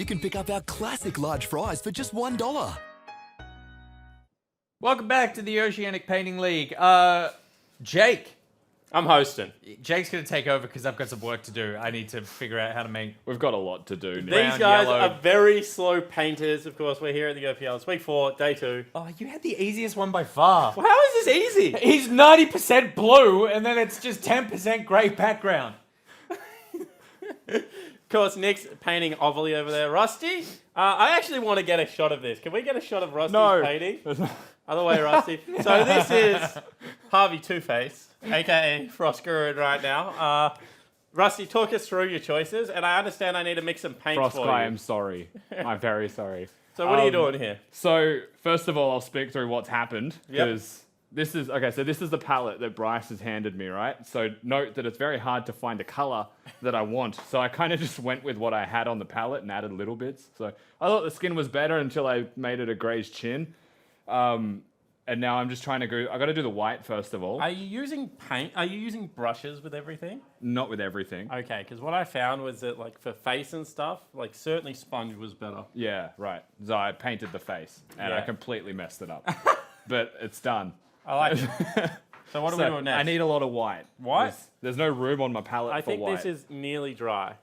you can pick up our classic large fries for just $1. Welcome back to the Oceanic Painting League. Jake. I'm hosting. Jake's going to take over because I've got some work to do. I need to figure out how to make... We've got a lot to do. These Brown, guys yellow. are very slow painters. Of course, we're here at the OPL. It's week 4, day 2. Oh, you had the easiest one by far. Well, how is this easy? He's 90% blue, and then it's just 10% grey background. Of course, Nick's painting Ovally over there. Rusty, I actually want to get a shot of this. Can we get a shot of Rusty's painting? Other way, Rusty. So this is Harvey Two-Face, a.k.a. Frost Guru right now. Rusty, talk us through your choices, and I understand I need to mix some paint Frost for guy, you. I'm sorry. I'm very sorry. So what are you doing here? So, first of all, I'll speak through what's happened, Yep. because this is the palette that Bryce has handed me, right? So note that it's very hard to find a color that I want. So I kind of just went with what I had on the palette and added little bits. So I thought the skin was better until I made it a greyish chin. And now I'm just trying to go, I got to do the white first of all. Are you using paint? Are you using brushes with everything? Not with everything. Okay, because what I found was that, like, for face and stuff, like, certainly sponge was better. Yeah, right. So I painted the face and I Yeah. completely messed it up. But it's done. I like it. So what are we doing next? I need a lot of white. White? There's no room on my palette I for think white. this is nearly dry.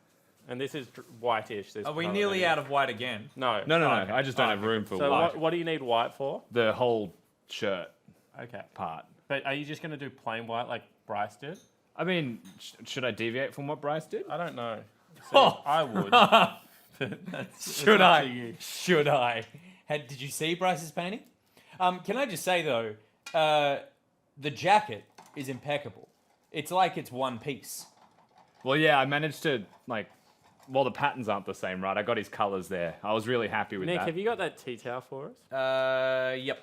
And this is whitish. This Are we colour nearly there. out of white again? No. No. Okay. I just don't have room for So white. what do you need white for? The whole shirt Okay. part. But are you just going to do plain white like Bryce did? I mean, should I deviate from what Bryce did? I don't know. See, Oh. I would. Should up to I? you. Should I? Did you see Bryce's painting? Can I just say, though, the jacket is impeccable. It's like it's one piece. Well, yeah, I managed to, well, the patterns aren't the same, right? I got his colors there. I was really happy with Nick, that. have you got that tea towel for us? Yep.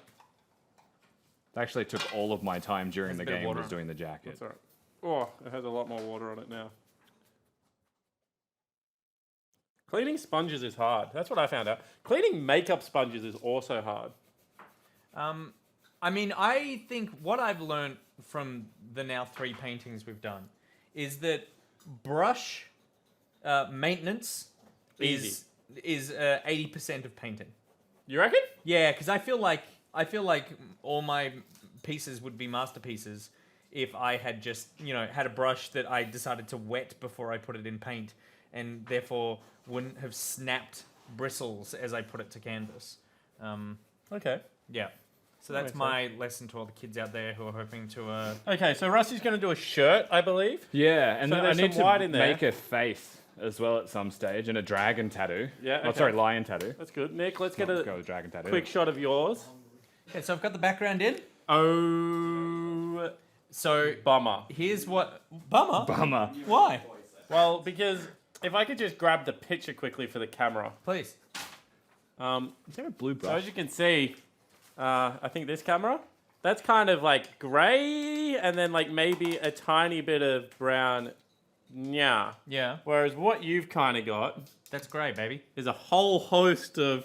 It actually took all of my time during There's the a bit of game water was on doing the jacket. That's all right. Oh, it has a lot more water on it now. Cleaning sponges is hard. That's what I found out. Cleaning makeup sponges is also hard. I mean, I think what I've learned from the now 3 paintings we've done is that brush maintenance is 80% of painting. You reckon? Yeah, because I feel like all my pieces would be masterpieces if I had just had a brush that I decided to wet before I put it in paint, and therefore wouldn't have snapped bristles as I put it to canvas. Okay. Yeah. So That that's makes my lesson to all the kids out there who are hoping to. Okay, so Rusty's going to do a shirt, I believe. Yeah, and So then I there's need some white to in there. make a face as well at some stage and a dragon tattoo. Yeah, Oh, okay. sorry, lion tattoo. That's good. Nick, let's get Let's a go with dragon tattoo. quick shot of yours. Okay, so I've got the background in. Oh, So bummer. here's what bummer. Bummer. Why? Well, because if I could just grab the picture quickly for the camera. Please. Is there a blue So as brush? you can see, I think this camera, that's kind of like grey and then like maybe a tiny bit of brown. Yeah. Yeah, Whereas what you've kind of got that's great, baby. is a whole host of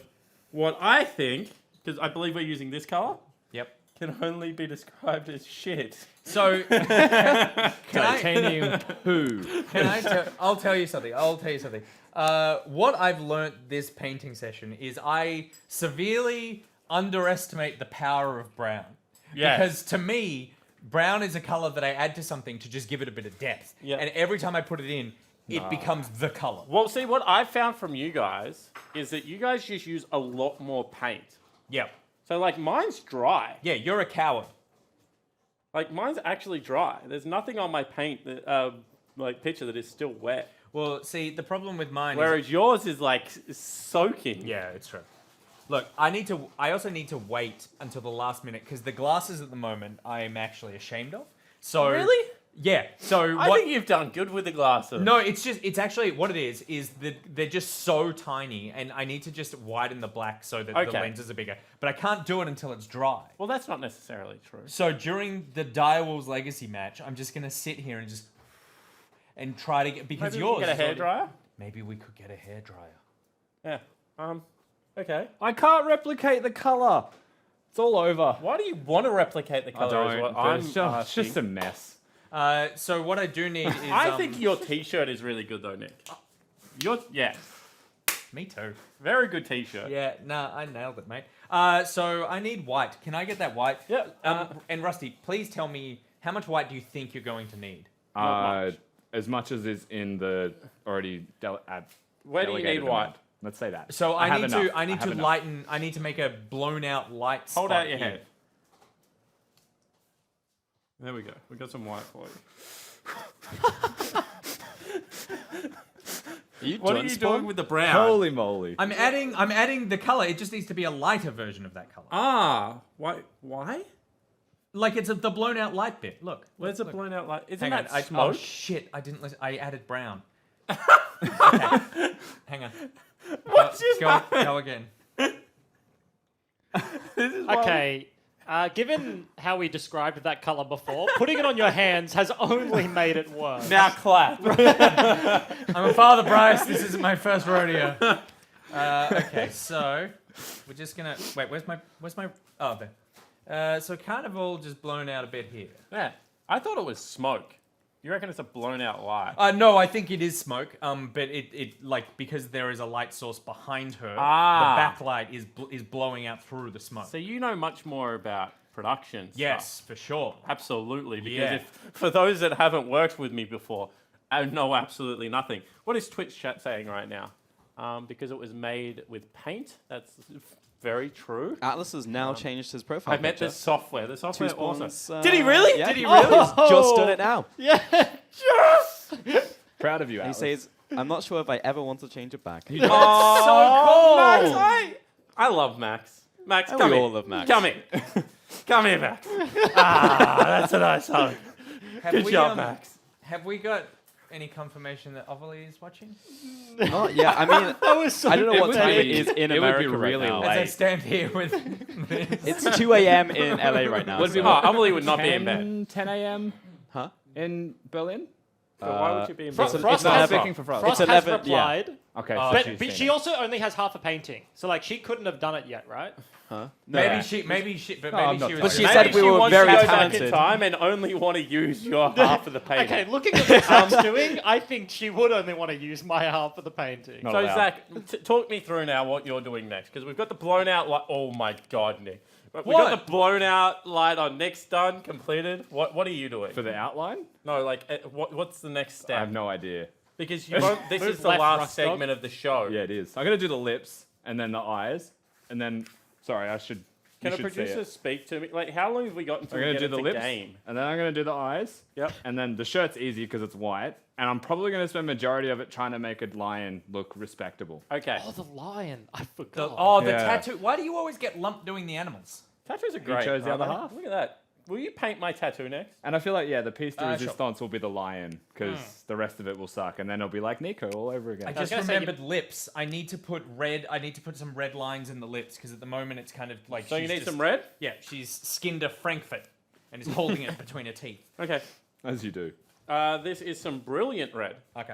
what I think, because I believe we're using this color, Yep. can only be described as shit. So can I? Titanium poo. I'll tell you something. What I've learnt this painting session is I severely underestimate the power of brown. Yes. Because to me, brown is a color that I add to something to just give it a bit of depth. Yeah. And every time I put it in, it becomes the color. Well, see, what I've found from you guys is that you guys just use a lot more paint. Yep. So, like, mine's dry. Yeah, you're a coward. Like, mine's actually dry. There's nothing on my paint, that, picture that is still wet. Well, see, the problem with mine is... Whereas yours is, like, soaking. Yeah, it's true. Look, I also need to wait until the last minute because the glasses at the moment I am actually ashamed of. So Really? Yeah. So I think you've done good with the glasses. No, it's actually what it is that they're just so tiny and I need to just widen the black so that the Okay. lenses are bigger. But I can't do it until it's dry. Well, that's not necessarily true. So during the Direwolves Legacy match, I'm just gonna sit here and try to get because Maybe we yours can get a is already- hairdryer? Maybe we could get a hairdryer. Yeah. Okay. I can't replicate the color. It's all over. Why do you want to replicate the I color? don't. Is what but I'm it's asking. just a mess. So what I do need is I think your t-shirt is really good though, Nick. Yeah. Me too. Very good t-shirt. Yeah, nah, I nailed it, mate. So I need white. Can I get that white? Yeah. And Rusty, please tell me how much white do you think you're going to need? Not much. As much as is in the already Where do you need white? Let's say that. So I need to enough. lighten. I need to make a blown out light. Hold spot out your here. hand. There we go. We got some white for you. What are you doing with the brown? Holy moly! I'm adding the color. It just needs to be a lighter version of that color. Ah, why? Like it's the blown out light bit. Look. Where's the look. blown out light? Isn't Hang that on. smoke? Oh shit! I didn't listen. I added brown. Okay. Hang on. What's just Go happened? again. This is Okay. Given how we described that color before, putting it on your hands has only made it worse. Now clap. I'm a father, Bryce. This isn't my first rodeo. Okay, so we're just gonna wait. Where's my? Oh, there. So carnival just blown out a bit here. Yeah, I thought it was smoke. You reckon it's a blown out light? No, I think it is smoke. But it like because there is a light source behind her, Ah. the backlight is blowing out through the smoke. So you know much more about production stuff. Yes, for sure. Absolutely. Because Yeah. for those that haven't worked with me before, I know absolutely nothing. What is Twitch chat saying right now? Because it was made with paint. That's very true. Atlas has now changed his profile I met picture. the software. The software Two awesome. spawns, Did he really? Yeah. Did he really? He's just done it now. Yeah. Proud of you, He Atlas. says, I'm not sure if I ever want to change it back. Max, I love Max. Max, And come we here. all love Max. Come here. Come here, Max. That's a nice hug. Good job, Max. Have we got any confirmation that Ovally is watching? Not yet. I mean, That was so I don't know what time it be- is in it would be America right really now. As I late. stand here with It's 2 a.m. in LA right now. Would be so- what? Emily would not be in bed. 10 a.m. Huh? in Berlin. So why would you be in Frost- bed? Frost not has- speaking for Frost. Frost It's has 11, yeah. replied, Okay, but she also only has half a painting. So like she couldn't have done it yet, right? Huh? No. maybe Yeah. she, but No, I'm maybe not she was. doing But she Maybe said we were wants very to go back in talented. time and only want to use your half of the painting. Okay, looking at what Zach's doing, I think she would only want to use my half of the painting. Not So allowed. Zach, talk me through now what you're doing next, because we've got the blown out light. Oh my God, Nick! We've What? got the blown out light on next done completed. What are you doing? For the outline, No, like what's the next I step? have no idea. Because you won't, this Move is the left, last Russ dog. segment of the show. Yeah, it is. I'm gonna do the lips and then the eyes, and then sorry, I should. Can you a should see producer it. speak to me? Like, how long have we got until I'm we gonna get do into the lips, game? and then I'm gonna do the eyes. Yep. And then the shirt's easy because it's white, and I'm probably gonna spend majority of it trying to make a lion look respectable. Okay. Oh, the lion! I The, forgot. the Yeah. tattoo. Why do you always get lumped doing the animals? Tattoos are great. chose the aren't other they? half. Look at that. Will you paint my tattoo next? And I feel like the piece de Sure. resistance will be the lion because the rest of it will suck, and then it'll be like Nico all over again. I was just gonna say you- remembered lips. I need to put red. I need to put some red lines in the lips because at the moment it's kind of like. So you she's need just- some red? Yeah, she's skinned a Frankfurt and is holding it between her teeth. Okay. As you do. This is some brilliant red. Okay.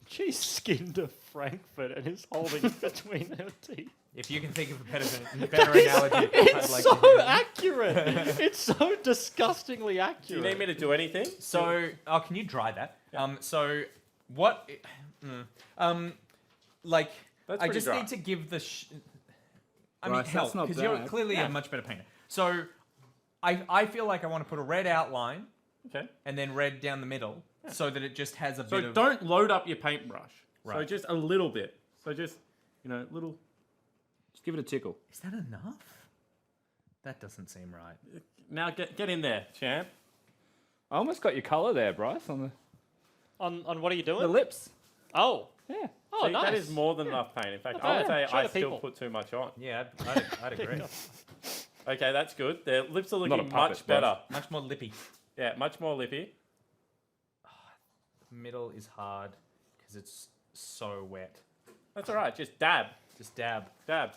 She skinned a Frankfurt and is holding it between her teeth. If you can think of a better analogy, It's I'd like so to hear it. accurate. It's so disgustingly Do accurate. you need me to do anything? So, can you dry that? So what? Like, That's I pretty just dry. need to give the. I mean, Bryce, help that's not because you're bad. clearly Yeah. a much better painter. So, I feel like I want to put a red outline Okay. and then red down the middle, so that it just has a So bit of. don't load up your paintbrush. So Right. just a little bit. So just, little. Just give it a tickle. Is that enough? That doesn't seem right. Now get in there, champ. I almost got your color there, Bryce, on On what are you doing? the lips. Oh. Yeah. Oh, See, nice. That is more than enough paint. In fact, Not I would bad. say Show I the still people. put too much on. Yeah, I'd agree. Okay, that's good. Their lips are Not a looking puppet, much better. Much more lippy. Yeah, much more lippy. Middle is hard because it's so wet. That's all right. Just dab. Just dab. Dab.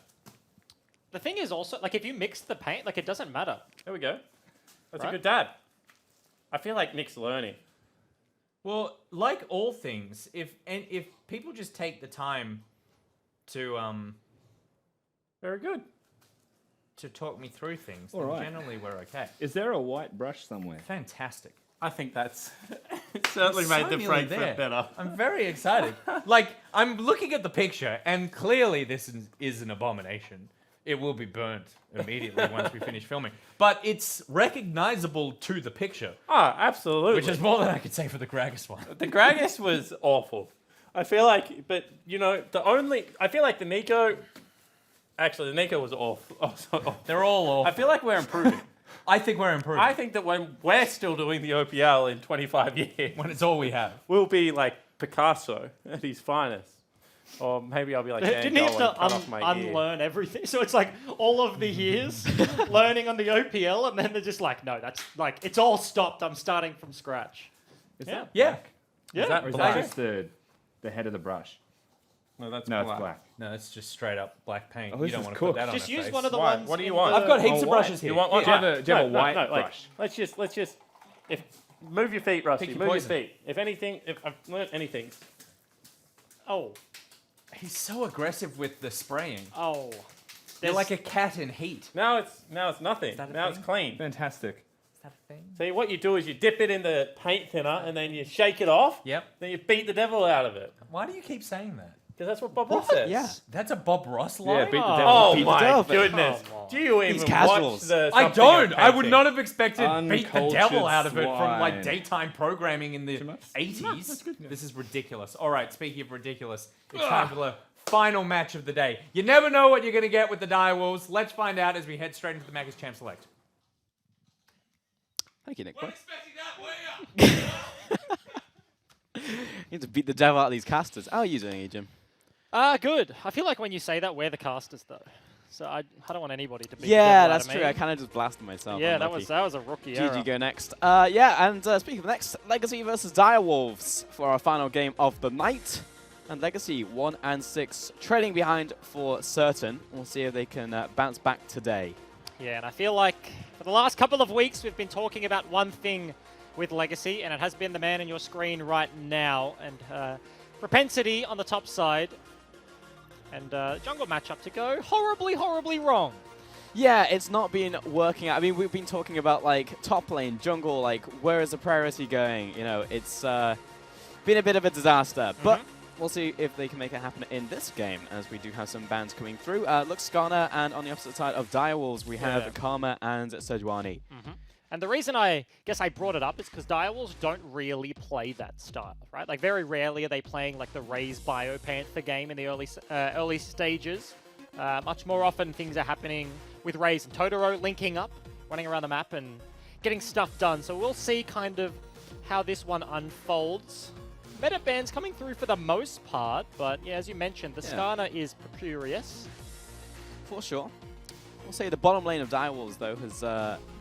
The thing is also, like, if you mix the paint, like, it doesn't matter. There we go. That's Right. a good dab. I feel like Nick's learning. Well, like all things, if people just take the time to Very good. talk me through things, All then right. generally we're okay. Is there a white brush somewhere? Fantastic. I think that's It certainly It's made so the nearly Frankfurt there. better. I'm very excited. Like, I'm looking at the picture, and clearly this is an abomination. It will be burnt immediately once we finish filming. But it's recognizable to the picture, Oh, absolutely. which is more than I could say for the Gragas one. The Gragas was awful. I feel like, but you know, I feel like the Nico. Actually, the Nico was awful. They're all awful. I feel like we're improving. I think we're improving. I think that when we're still doing the OPL in 25 years, when it's all we have. we'll be like Picasso at his finest. Or maybe I'll be like Dan Didn't he have Golan, to cut off my ear. unlearn everything? So it's like all of the years learning on the OPL, and then they're just like, no, that's like, it's all stopped. I'm starting from scratch. Is Yeah. that Yeah. black? Yeah. Is that Or is black? that just the head of the brush? No, that's No, black. it's black. No, it's just straight up black paint. Oh, you this don't is want to cooked. put that on Just a use face. one of the Why? ones. What do you in want? the- I've got heaps of white. brushes here. You want one? Do you have a white like, brush? let's just move your feet, Rusty. Pick your Move your poison. feet. If I've learned anything, Oh, He's so aggressive with the spraying. oh. They're like a cat in heat. now it's nothing. that a Now it's thing? clean. Fantastic. Is that a thing? See, what you do is you dip it in the paint thinner and then you shake it off. Yep. Then you beat the devil out of it. Why do you keep saying that? Because that's what Bob Ross says. Yeah. That's a Bob Ross line? Yeah, beat the Oh. devil. Oh Beat the my devil. goodness! Come on. Do you even These watch casuals. the? I Something don't. of I would Painting? not have expected beat the devil Uncultured out of it from like swine. daytime programming in the Too much? 80s. No, that's good. This is ridiculous. All right, speaking of ridiculous, it's time for the final match of the day. You never know what you're going to get with the Direwolves. Let's find out as we head straight into the Macca's Champ Select. Thank you, Nick. Boy. expecting that, were You need to beat the devil out of these casters. How are you doing, Jim? Good. I feel like when you say that, we're the casters, though. So I don't want anybody to be. Yeah, that's true. I kind of just blasted myself. Yeah, Unlucky. that was a rookie error. GG go next. Yeah, and speaking of next, Legacy versus Direwolves for our final game of the night. And Legacy 1-6, trailing behind for certain. We'll see if they can bounce back today. Yeah, and I feel like for the last couple of weeks, we've been talking about one thing with Legacy, and it has been the man in your screen right now. And propensity on the top side. And jungle matchup to go horribly, horribly wrong. Yeah, it's not been working out. I mean, we've been talking about, like, top lane, jungle, like, where is the priority going? You know, it's been a bit of a disaster. But we'll see if they can make it happen in this game, as we do have some bans coming through. Look, Skarner, and on the opposite side of Direwolves, we have Karma and Sejuani. And the reason I guess I brought it up is because Direwolves don't really play that style, right? Like, very rarely are they playing, like, the Raze Biopanther game in the early stages. Much more often, things are happening with Raze and Totoro linking up, running around the map and getting stuff done. So we'll see kind of how this one unfolds. Meta bans coming through for the most part, but yeah, as you mentioned, the Skarner is precarious. For sure. We'll say the bottom lane of Direwolves, though, has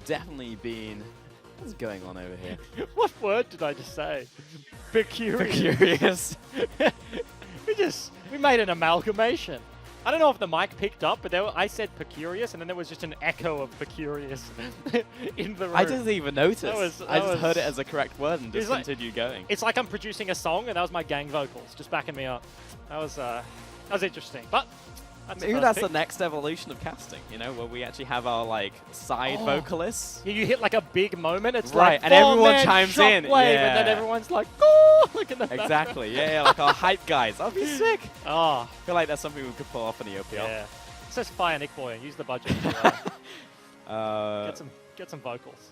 definitely been... What's going on over here? What word did I just say? Precarious. Curious. we made an amalgamation. I don't know if the mic picked up, but I said precarious, and then there was just an echo of precarious in the room. I didn't even notice. I just heard it was- as a correct word and just continued going. It's like I'm producing a song, and that was my gang vocals, just backing me up. That was interesting, but that's Maybe the that's first the next evolution of casting, you know, where we actually have our, like, side vocalists. pick. You hit like a big moment, it's Right, like, and everyone "Oh, man, chimes in." shockwave," and then Yeah. everyone's like, oh, look at the Exactly, yeah, like our hype guys. That'd be sick. Oh, I feel like that's something we could pull off in the OPL. yeah. It says fire Nick Boy and use the budget to get some vocals.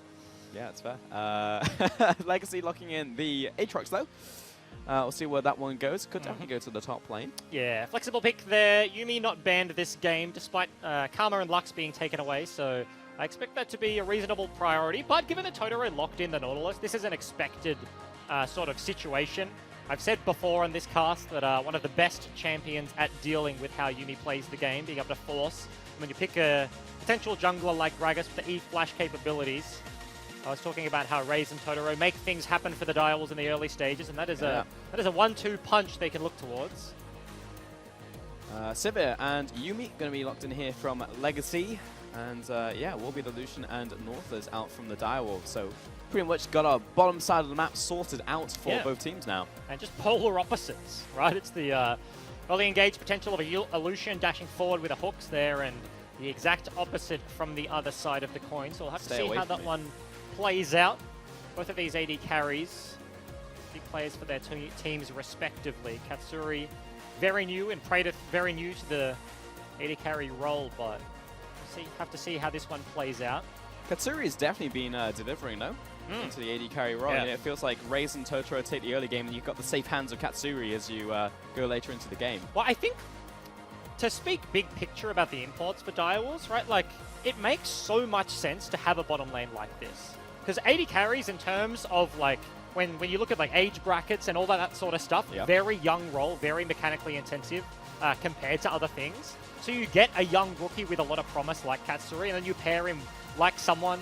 Yeah, it's fair. Legacy locking in the Aatrox, though. We'll see where that one goes. Could definitely go to the top lane. Yeah, flexible pick there. Yumi not banned this game, despite Karma and Lux being taken away, so I expect that to be a reasonable priority. But given that Totoro locked in the Nautilus, this is an expected sort of situation. I've said before on this cast that one of the best champions at dealing with how Yumi plays the game, being able to force. When you pick a potential jungler like Gragas with the E-Flash capabilities, I was talking about how Raze and Totoro make things happen for the Direwolves in the early stages, and that is a 1-2 punch they can look towards. Sivir and Yumi going to be locked in here from Legacy. And yeah, will be the Lucian and Northers out from the Direwolves. So pretty much got our bottom side of the map sorted out for both teams now. And just polar opposites, right? It's the early engaged potential of a Lucian dashing forward with the hooks there, and the exact opposite from the other side of the coin. So we'll have to see how that one plays out. Both of these AD carries players for their teams respectively. Katsuri, very new, and Praetor, very new to the AD carry role, but have to see how this one plays out. Katsuri has definitely been delivering, no? Into the AD carry role. Yeah. And it feels like Raze and Totoro take the early game, and you've got the safe hands of Katsuri as you go later into the game. Well, I think to speak big picture about the imports for Direwolves, right? Like, it makes so much sense to have a bottom lane like this. Because AD carries in terms of, like, when you look at, like, age brackets and all that sort of stuff, very young role, very mechanically intensive compared to other things. So you get a young rookie with a lot of promise like Katsuri, and then you pair him like someone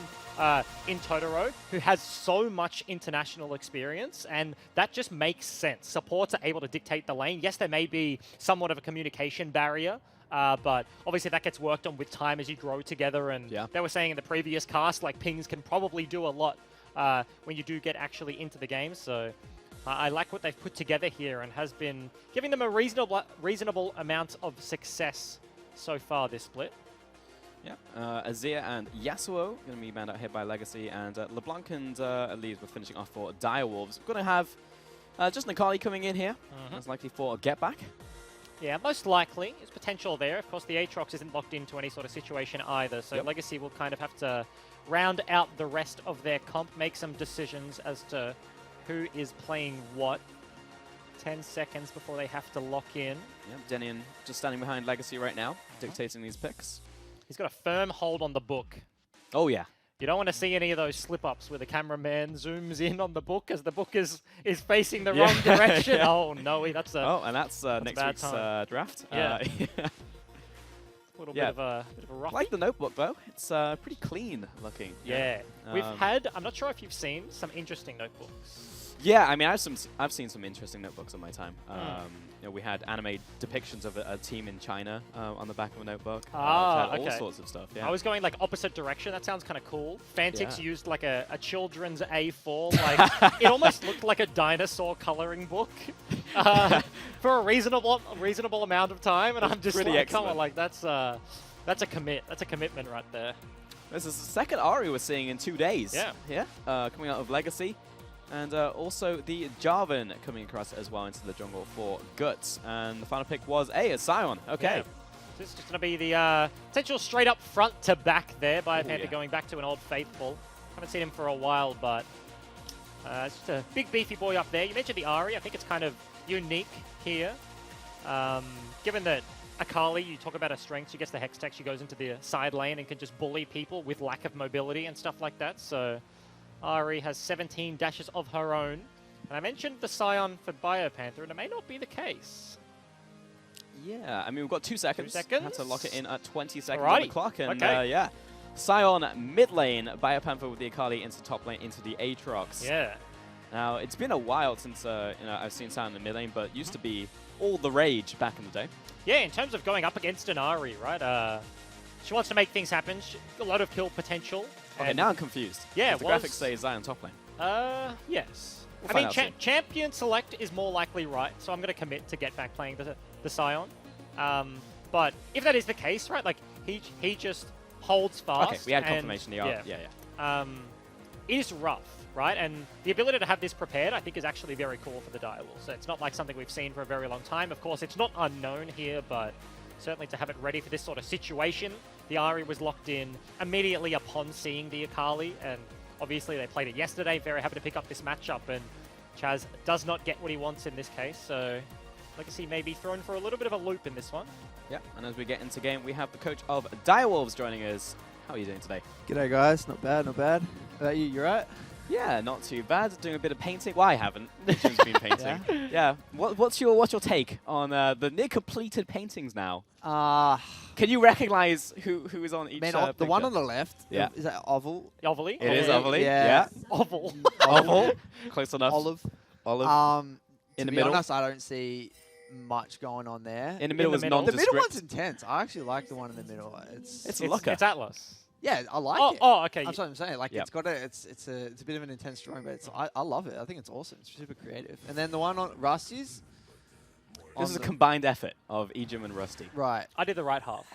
in Totoro who has so much international experience, and that just makes sense. Supports are able to dictate the lane. Yes, there may be somewhat of a communication barrier, but obviously that gets worked on with time as you grow together, and they were saying in the previous cast, like, pings can probably do a lot when you do get actually into the game, so I like what they've put together here and has been giving them a reasonable amount of success so far this split. Yeah, Azir and Yasuo going to be banned out here by Legacy, and LeBlanc and Elise were finishing off for Direwolves. Going to have just Nikali coming in here, most likely for a get back. Yeah, most likely. There's potential there. Of course, the Aatrox isn't locked into any sort of situation either, so Legacy will kind of have to round out the rest of their comp, make some decisions as to who is playing what. 10 seconds before they have to lock in. Yep, Denian just standing behind Legacy right now, dictating these picks. He's got a firm hold on the book. Oh, yeah. You don't want to see any of those slip-ups where the cameraman zooms in on the book as the book is facing the wrong direction. Oh, no, that's a... Oh, and that's next week's draft. Yeah. A little bit of a rough. I like the notebook, though. It's pretty clean looking. Yeah. We've had, I'm not sure if you've seen, some interesting notebooks. Yeah, I mean, I've seen some interesting notebooks in my time. You know, we had anime depictions of a team in China on the back of a notebook. All sorts of stuff. Yeah. I was going like opposite direction. That sounds kind of cool. Fantix used like a children's A4. Like it almost looked like a dinosaur coloring book for a reasonable amount of time, and I'm just pretty like, excellent. come on, like that's a commit. That's a commitment right there. This is the second Ari we're seeing in 2 days. Yeah. Coming out of Legacy. And also the Jarvan coming across as well into the jungle for Guts. And the final pick was a Sion. Okay. Yeah. This is just going to be the potential straight up front to back there by Panther going back to an old faithful. Haven't seen him for a while, but it's just a big beefy boy up there. You mentioned the Ahri. I think it's kind of unique here. Given that Akali, you talk about her strength, she gets the Hextech, she goes into the side lane and can just bully people with lack of mobility and stuff like that. So Ahri has 17 dashes of her own. And I mentioned the Scion for Biopanther, and it may not be the case. Yeah, I mean, we've got 2 seconds. 2 seconds. Had to lock it in at 20 seconds Alrighty. on the clock. And yeah, Scion mid lane, Biopanther with the Akali into top lane, into the Aatrox. Yeah. Now, it's been a while since I've seen Scion in the mid lane, but used to be all the rage back in the day. Yeah, in terms of going up against an Ahri, right? She wants to make things happen. A lot of kill potential. Okay, now I'm confused. Yeah, the graphics say Zion top lane. Yes. We'll I find mean, out soon. champion select is more likely right, so I'm going to commit to get back playing the Scion. But if that is the case, right, like, he just holds fast. Okay, we had confirmation. Yeah. It is rough, right? And the ability to have this prepared, I think, is actually very cool for the Direwolves. So it's not like something we've seen for a very long time. Of course, it's not unknown here, but certainly to have it ready for this sort of situation. The Ahri was locked in immediately upon seeing the Akali, and obviously they played it yesterday. Very happy to pick up this matchup, and Chaz does not get what he wants in this case, so Legacy may be thrown for a little bit of a loop in this one. Yeah, and as we get into game, we have the coach of Direwolves joining us. How are you doing today? G'day guys, not bad, not bad. How about you, you right? Yeah, not too bad. Doing a bit of painting. Well, I haven't. Mitchum's been painting. Yeah. What's your take on the near completed paintings now? Can you recognize who is on each? The one on the left. Yeah. Is that Oval? Ovally? It is Ovally. Yeah. Oval. Oval. Close enough. Olive. In the to be middle. honest, I don't see much going on there. In the middle is middle. The nondescript. middle one's intense. I actually like the one in the middle. It's a looker. It's Atlas. Yeah, I like it. Oh, okay. That's what I'm saying. Like, Yep. it's a bit of an intense drawing, but I love it. I think it's awesome. It's super creative. And then the one on Rusty's. This is a combined effort of Ejim and Rusty. Right. I did the right half.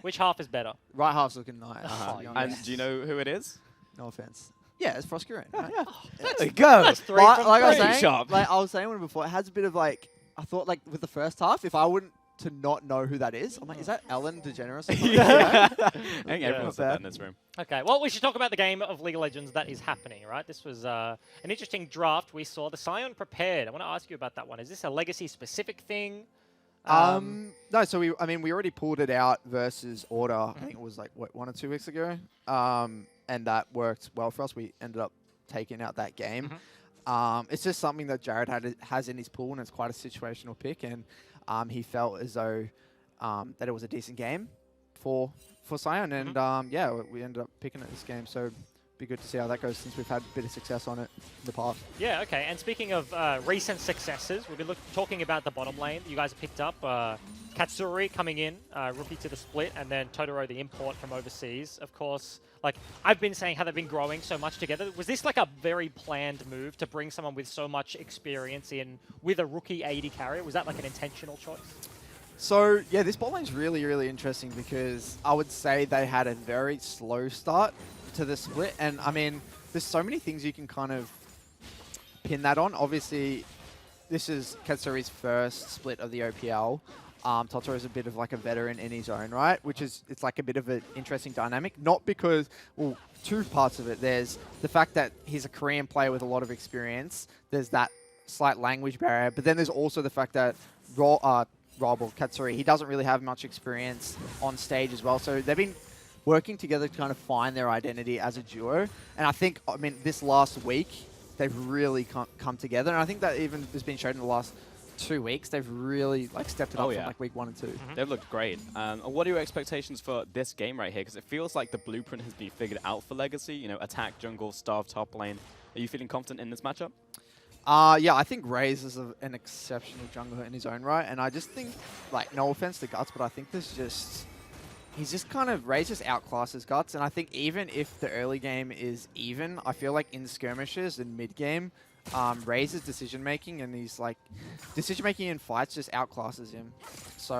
Which half is better? Right half's looking nice. Uh-huh. to be And honest. do you know who it is? No offense. Yeah, it's Frosty Rain. Right? There we go. That's three Like, from like I was three. saying, Sharp. like I was saying when before, it has a bit of like, I thought like with the first half, if I wouldn't to not know who that is, I'm like, is that Ellen DeGeneres? Or something? I think Yeah. everyone said that in this room. Okay, well, we should talk about the game of League of Legends that is happening, right? This was an interesting draft. We saw the Scion prepared. I want to ask you about that one. Is this a legacy-specific thing? No, so we already pulled it out versus Order. I think it was like, what, 1 or 2 weeks ago? And that worked well for us. We ended up taking out that game. It's just something that Jared has in his pool, and it's quite a situational pick. And he felt as though that it was a decent game for Scion. And yeah, we ended up picking it this game. So be good to see how that goes since we've had a bit of success on it in the past. Yeah, okay. And speaking of recent successes, we've been talking about the bottom lane. You guys picked up Katsuri coming in, rookie to the split, and then Totoro, the import from overseas. Of course, like I've been saying how they've been growing so much together. Was this like a very planned move to bring someone with so much experience in with a rookie AD carrier? Was that like an intentional choice? So yeah, this bot lane's really, really interesting because I would say they had a very slow start to the split. And I mean, there's so many things you can kind of pin that on. Obviously, this is Katsuri's first split of the OPL. Totoro is a bit of like a veteran in his own right, which is, it's like a bit of an interesting dynamic. Not because, well, two parts of it. There's the fact that he's a Korean player with a lot of experience. There's that slight language barrier. But then there's also the fact that Rob or Katsuri, he doesn't really have much experience on stage as well. So they've been working together to kind of find their identity as a duo. And I think, I mean, this last week, they've really come together. And I think that even has been shown in the last 2 weeks. They've really like stepped it up from like week 1 and 2. They've looked great. What are your expectations for this game right here? Because it feels like the blueprint has been figured out for Legacy. You know, attack, jungle, starve, top lane. Are you feeling confident in this matchup? Yeah, I think Raze is an exceptional jungler in his own right. And I just think, like, no offense to Guts, but I think there's just... He's just kind of, Raze just outclasses Guts, and I think even if the early game is even, I feel like in skirmishes and mid-game, Raze's decision-making and he's like, decision-making in fights just outclasses him. So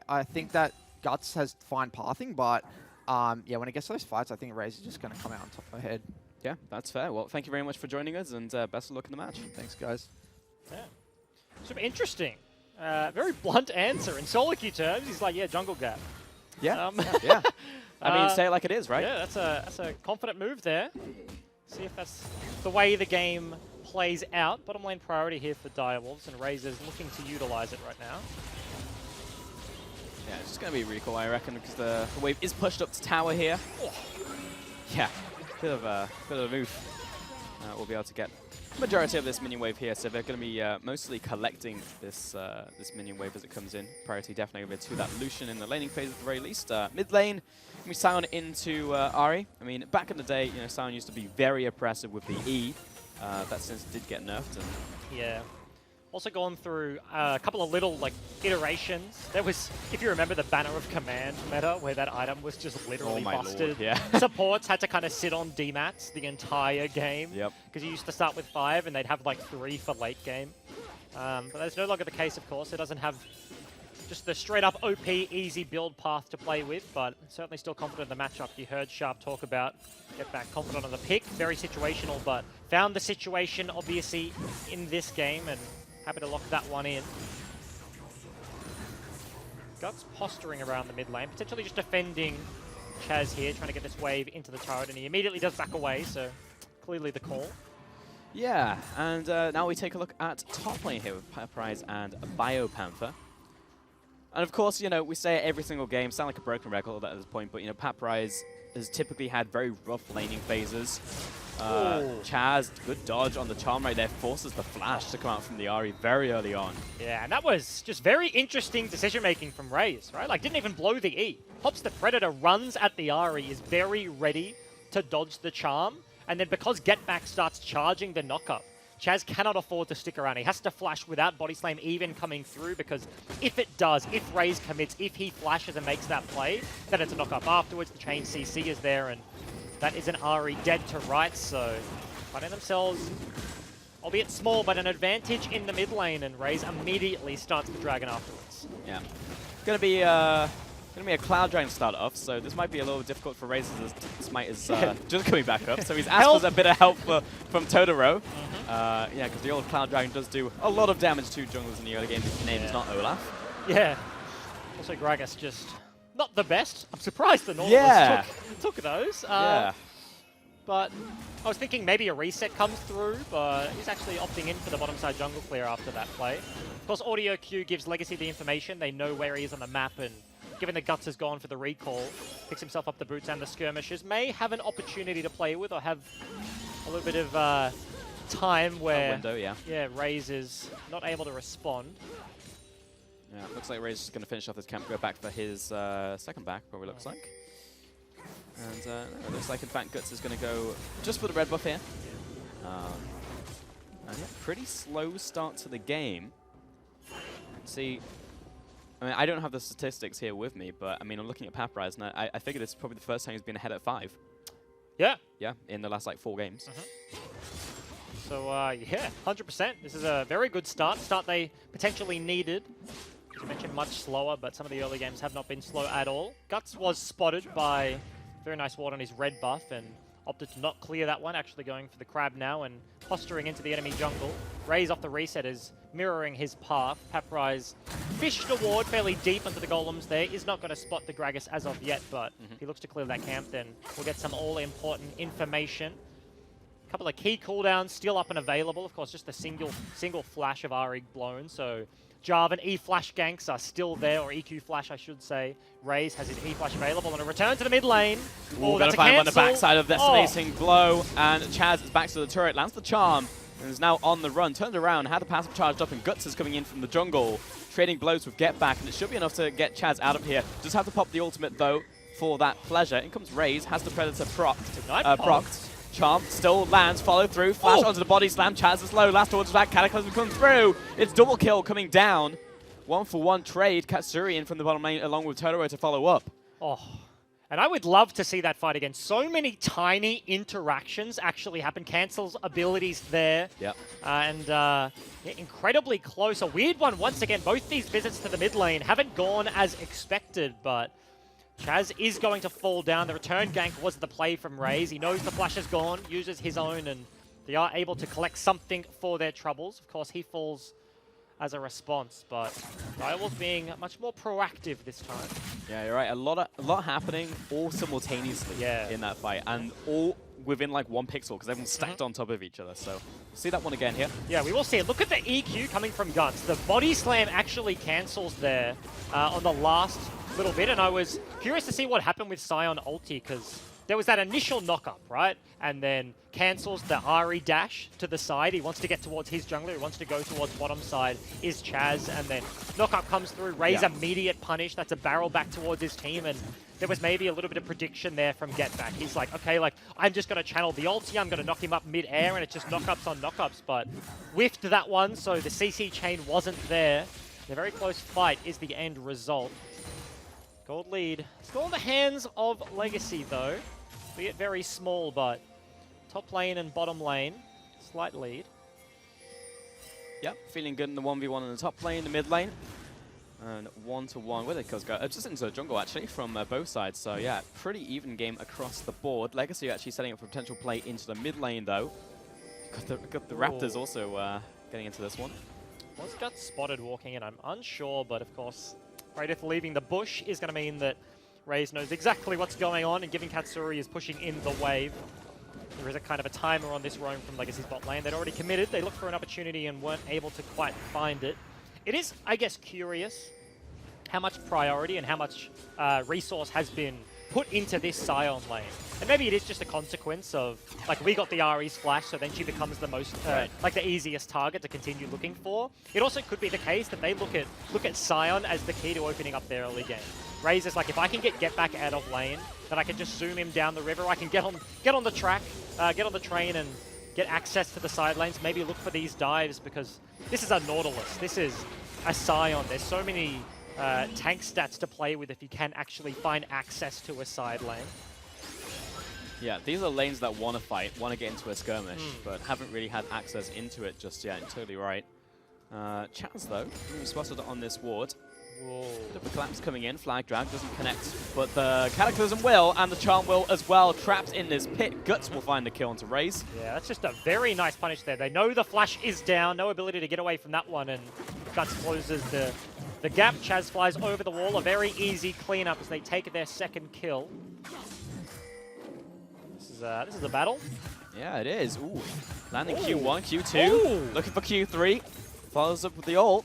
I think that Guts has fine pathing, but yeah, when it gets to those fights, I think Raze is just going to come out on top ahead. Yeah, that's fair. Well, thank you very much for joining us, and best of luck in the match. Thanks, guys. Yeah. Super interesting. Very blunt answer. In solo queue terms, he's like, yeah, jungle gap. Yeah, yeah. I mean, say it like it is, right? Yeah, that's a confident move there. See if that's the way the game plays out. Bottom lane priority here for Direwolves, and Razor's looking to utilize it right now. Yeah, it's just going to be recall, I reckon, because the wave is pushed up to tower here. Oh. Yeah, bit of a move. We'll be able to get majority of this minion wave here, so they're going to be mostly collecting this this minion wave as it comes in. Priority definitely over to that Lucian in the laning phase at the very least. Mid lane, we Sion into Ahri. I mean, back in the day, you know, Sion used to be very oppressive with the E. That since did get nerfed. And yeah. Also gone through a couple of little like iterations. There was, if you remember, the Banner of Command meta where that item was just literally busted. Lord, yeah. Supports had to kind of sit on D-mats the entire game. Yep. Because you used to start with 5 and they'd have like 3 for late game. But that's no longer the case, of course. It doesn't have just the straight up OP easy build path to play with, but certainly still confident in the matchup. You heard Sharp talk about get back confident on the pick. Very situational, but found the situation obviously in this game and happy to lock that one in. Guts posturing around the mid lane, potentially just defending Chaz here, trying to get this wave into the turret, and he immediately does back away, so clearly the call. yeah, and now we take a look at top lane here with Prize and Biopanther. And of course, you know, we say it every single game, sound like a broken record at this point, but you know, Pat Prize has typically had very rough laning phases. Chaz, good dodge on the charm right there, forces the flash to come out from the Ahri very early on. Yeah, and that was just very interesting decision-making from Raze, right? Like, didn't even blow the E. Hops the Predator, runs at the Ahri, is very ready to dodge the charm, and then because Get Back starts charging the knockup, Chaz cannot afford to stick around. He has to flash without Body Slam even coming through, because if it does, if Raze commits, if he flashes and makes that play, then it's a knockup afterwards. The chain CC is there, and that is an Ahri dead to rights, so finding themselves, albeit small, but an advantage in the mid lane, and Raze immediately starts the dragon afterwards. Yeah. Gonna be Going to be a Cloud Dragon to start off, so this might be a little difficult for Razor as Smite is just coming back up. So he's asked for a bit of help from Totoro. Yeah, because the old Cloud Dragon does do a lot of damage to junglers in the early game. His name is not Olaf. Yeah. Also, Gragas just not the best. I'm surprised the Nautilus took those. Yeah. But I was thinking maybe a reset comes through, but he's actually opting in for the bottom side jungle clear after that play. Of course, Audio Q gives Legacy the information. They know where he is on the map, and given the Guts has gone for the recall, picks himself up the boots and the skirmishes, may have an opportunity to play with or have a little bit of time where Raze is not able to respond. Yeah, looks like Raze is going to finish off this camp, go back for his second back, probably looks like. And it looks like, in fact, Guts is going to go just for the red buff here. And yeah, pretty slow start to the game. See, I mean, I don't have the statistics here with me, but I mean, I'm looking at Paprise, and I figure this is probably the first time he's been ahead at 5. Yeah. Yeah, in the last, like, 4 games. So, yeah, 100%. This is a very good start. Start they potentially needed. As you mentioned, much slower, but some of the early games have not been slow at all. Guts was spotted by very nice ward on his red buff and opted to not clear that one, actually going for the crab now and posturing into the enemy jungle. Raze off the reset is mirroring his path. Paprise fished a ward fairly deep into the golems there. Is not going to spot the Gragas as of yet, but if he looks to clear that camp, then we'll get some all-important information. A couple of key cooldowns still up and available. Of course, just a single flash of Arig blown, so Jarvan E-Flash ganks are still there, or EQ Flash, I should say. Raze has his E-Flash available, and a return to the mid lane. Oh, that's a find him on the backside of Decimating Blow, and Chaz is back to the turret, lands the charm, and is now on the run. Turned around, had the passive charged up, and Guts is coming in from the jungle, trading blows with Get Back, and it should be enough to get Chaz out of here. Just have to pop the ultimate, though, for that pleasure. In comes Raze, has the Predator procced. Charm still lands, follow through, flash onto the body slam, Chaz is low, last towards back, Cataclysm comes through, it's double kill coming down. 1-for-1 trade, Katsuri in from the bottom lane along with Totoro to follow up. Oh, and I would love to see that fight again. So many tiny interactions actually happen, cancels abilities there. Yep. Yeah, incredibly close, a weird one once again. Both these visits to the mid lane haven't gone as expected, but Chaz is going to fall down. The return gank was the play from Raze. He knows the flash is gone, uses his own, and they are able to collect something for their troubles. Of course, he falls as a response, but Direwolf being much more proactive this time. Yeah, you're right. A lot happening all simultaneously in that fight, and all within like 1 pixel because everyone's stacked on top of each other. So see that one again here. Yeah, we will see it. Look at the EQ coming from Guts. The body slam actually cancels there on the last little bit, and I was curious to see what happened with Sion ulti, because there was that initial knock-up, right? And then cancels the Ahri dash to the side. He wants to get towards his jungler. He wants to go towards bottom side is Chaz, and then knock-up comes through. Raze immediate punish. That's a barrel back towards his team, and there was maybe a little bit of prediction there from Get Back. He's like, okay, like, I'm just going to channel the ulti. I'm going to knock him up mid-air, and it's just knock-ups on knock-ups, but whiffed that one, so the CC chain wasn't there. The very close fight is the end result. Gold lead. Still in the hands of Legacy, though. Be it very small, but top lane and bottom lane, slight lead. Yep, feeling good in the 1v1 in the top lane, the mid lane. And 1-to-1 with it, because just into the jungle, actually, from both sides. So, yeah, pretty even game across the board. Legacy actually setting up for potential play into the mid lane, though. Got the Raptors also getting into this one. Was Guts spotted walking in? I'm unsure, but of course, Radith leaving the bush is going to mean that Raze knows exactly what's going on, and giving Katsuri is pushing in the wave. There is a kind of a timer on this roam from Legacy's bot lane. They'd already committed. They looked for an opportunity and weren't able to quite find it. It is, I guess, curious how much priority and how much resource has been put into this Sion lane. And maybe it is just a consequence of, like, we got the Ahri's flash, so then she becomes the most, like, the easiest target to continue looking for. It also could be the case that they look at Sion as the key to opening up their early game. Raze is like, if I can get back out of lane, then I can just zoom him down the river. I can get on the track, get on the train, and get access to the side lanes. Maybe look for these dives, because this is a Nautilus. This is a Sion. There's so many tank stats to play with if you can actually find access to a side lane. Yeah, these are lanes that want to fight, want to get into a skirmish, but haven't really had access into it just yet. You're totally right. Chaz, though, spotted on this ward. Bit of a collapse coming in. Flag drag doesn't connect, but the Cataclysm will, and the Charm will as well. Trapped in this pit. Guts will find the kill onto Raze. Yeah, that's just a very nice punish there. They know the flash is down, no ability to get away from that one, and Guts closes the gap. Chaz flies over the wall. A very easy cleanup as they take their second kill. This is a battle. Yeah, it is. Ooh. Landing Q1, Q2. Looking for Q3. Follows up with the ult.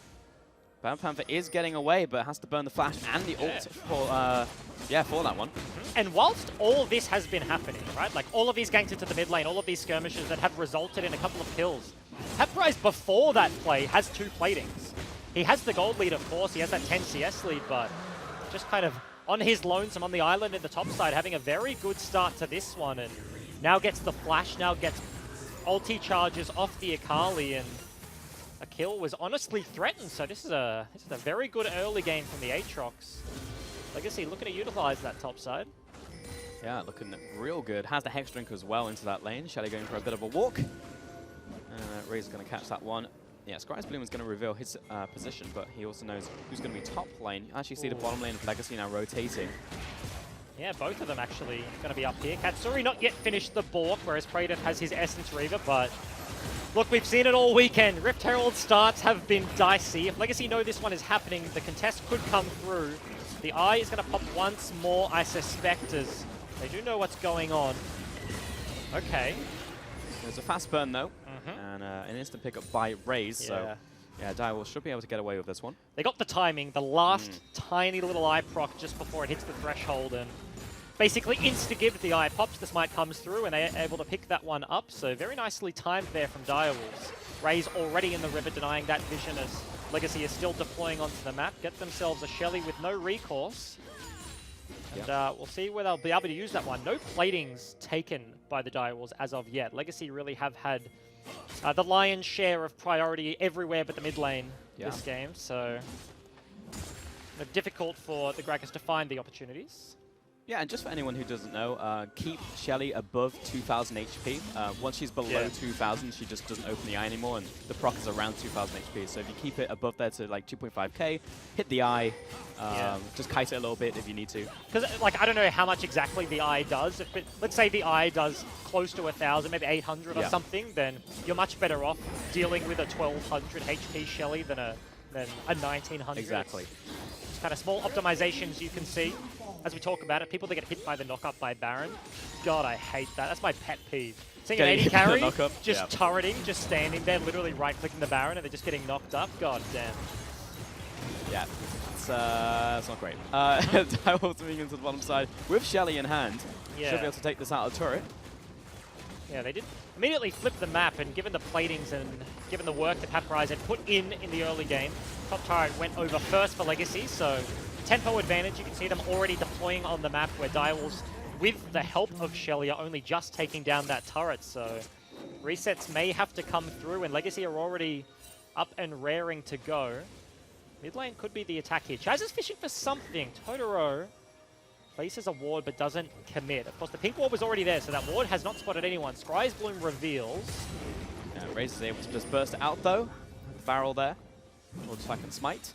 Bam Panther is getting away, but has to burn the flash and the ult for that one. And whilst all this has been happening, right, like all of these ganks into the mid lane, all of these skirmishes that have resulted in a couple of kills, Haprise before that play has 2 platings. He has the gold lead, of course, he has that 10 CS lead, but just kind of on his lonesome on the island in the top side, having a very good start to this one, and now gets the flash, now gets ulti charges off the Akali, and a kill was honestly threatened. So this is a very good early game from the Aatrox. Legacy looking to utilize that top side. Yeah, looking real good. Has the Hex Drink as well into that lane. Shelly going for a bit of a walk. Raze is going to catch that one. Yeah, Scry's Bloom is going to reveal his position, but he also knows who's going to be top lane. You actually see the bottom lane of Legacy now rotating. Yeah, both of them actually going to be up here. Katsuri not yet finished the Bork, whereas Praetor has his Essence Reaver, but look, we've seen it all weekend. Rift Herald starts have been dicey. If Legacy know this one is happening, the contest could come through. The Eye is going to pop once more, I suspect, as they do know what's going on. Okay. There's a fast burn, though, and an instant pickup by Raze, so yeah, Direwolf should be able to get away with this one. They got the timing, the last tiny little eye proc just before it hits the threshold, and basically insta-give the eye pops. The smite comes through, and they're able to pick that one up, so very nicely timed there from Direwolves. Raze already in the river, denying that vision as Legacy is still deploying onto the map. Get themselves a Shelly with no recourse. And we'll see where they'll be able to use that one. No platings taken by the Direwolves as of yet. Legacy really have had the lion's share of priority everywhere but the mid lane this game, so difficult for the Gragas to find the opportunities. Yeah, and just for anyone who doesn't know, keep Shelly above 2,000 HP. Once she's below 2,000, she just doesn't open the eye anymore, and the proc is around 2,000 HP. So if you keep it above there to like 2.5k, hit the eye, just kite it a little bit if you need to. Because like I don't know how much exactly the eye does. If let's say the eye does close to 1,000, maybe 800 or something, then you're much better off dealing with a 1,200 HP Shelly than a 1,900. Exactly. Just kind of small optimizations you can see. As we talk about it, people that get hit by the knock-up by Baron, God, I hate that. That's my pet peeve. Seeing an 80 carry, just turreting, just standing there, literally right-clicking the Baron, and they're just getting knocked up. God damn. Yeah, it's not great. Direwolves moving into the bottom side with Shelly in hand. Should be able to take this out of the turret. Yeah, they did immediately flip the map, and given the platings and given the work that Haprise had put in the early game, top turret went over first for Legacy, so tempo advantage. You can see them already deploying on the map where Direwolves, with the help of Shelly, are only just taking down that turret, so resets may have to come through, and Legacy are already up and raring to go. Mid lane could be the attack here. Chaz is fishing for something. Totoro places a ward but doesn't commit. Of course, the pink ward was already there, so that ward has not spotted anyone. Scry's Bloom reveals. Raze is able to just burst out, though. Barrel there. Lord Slack and Smite.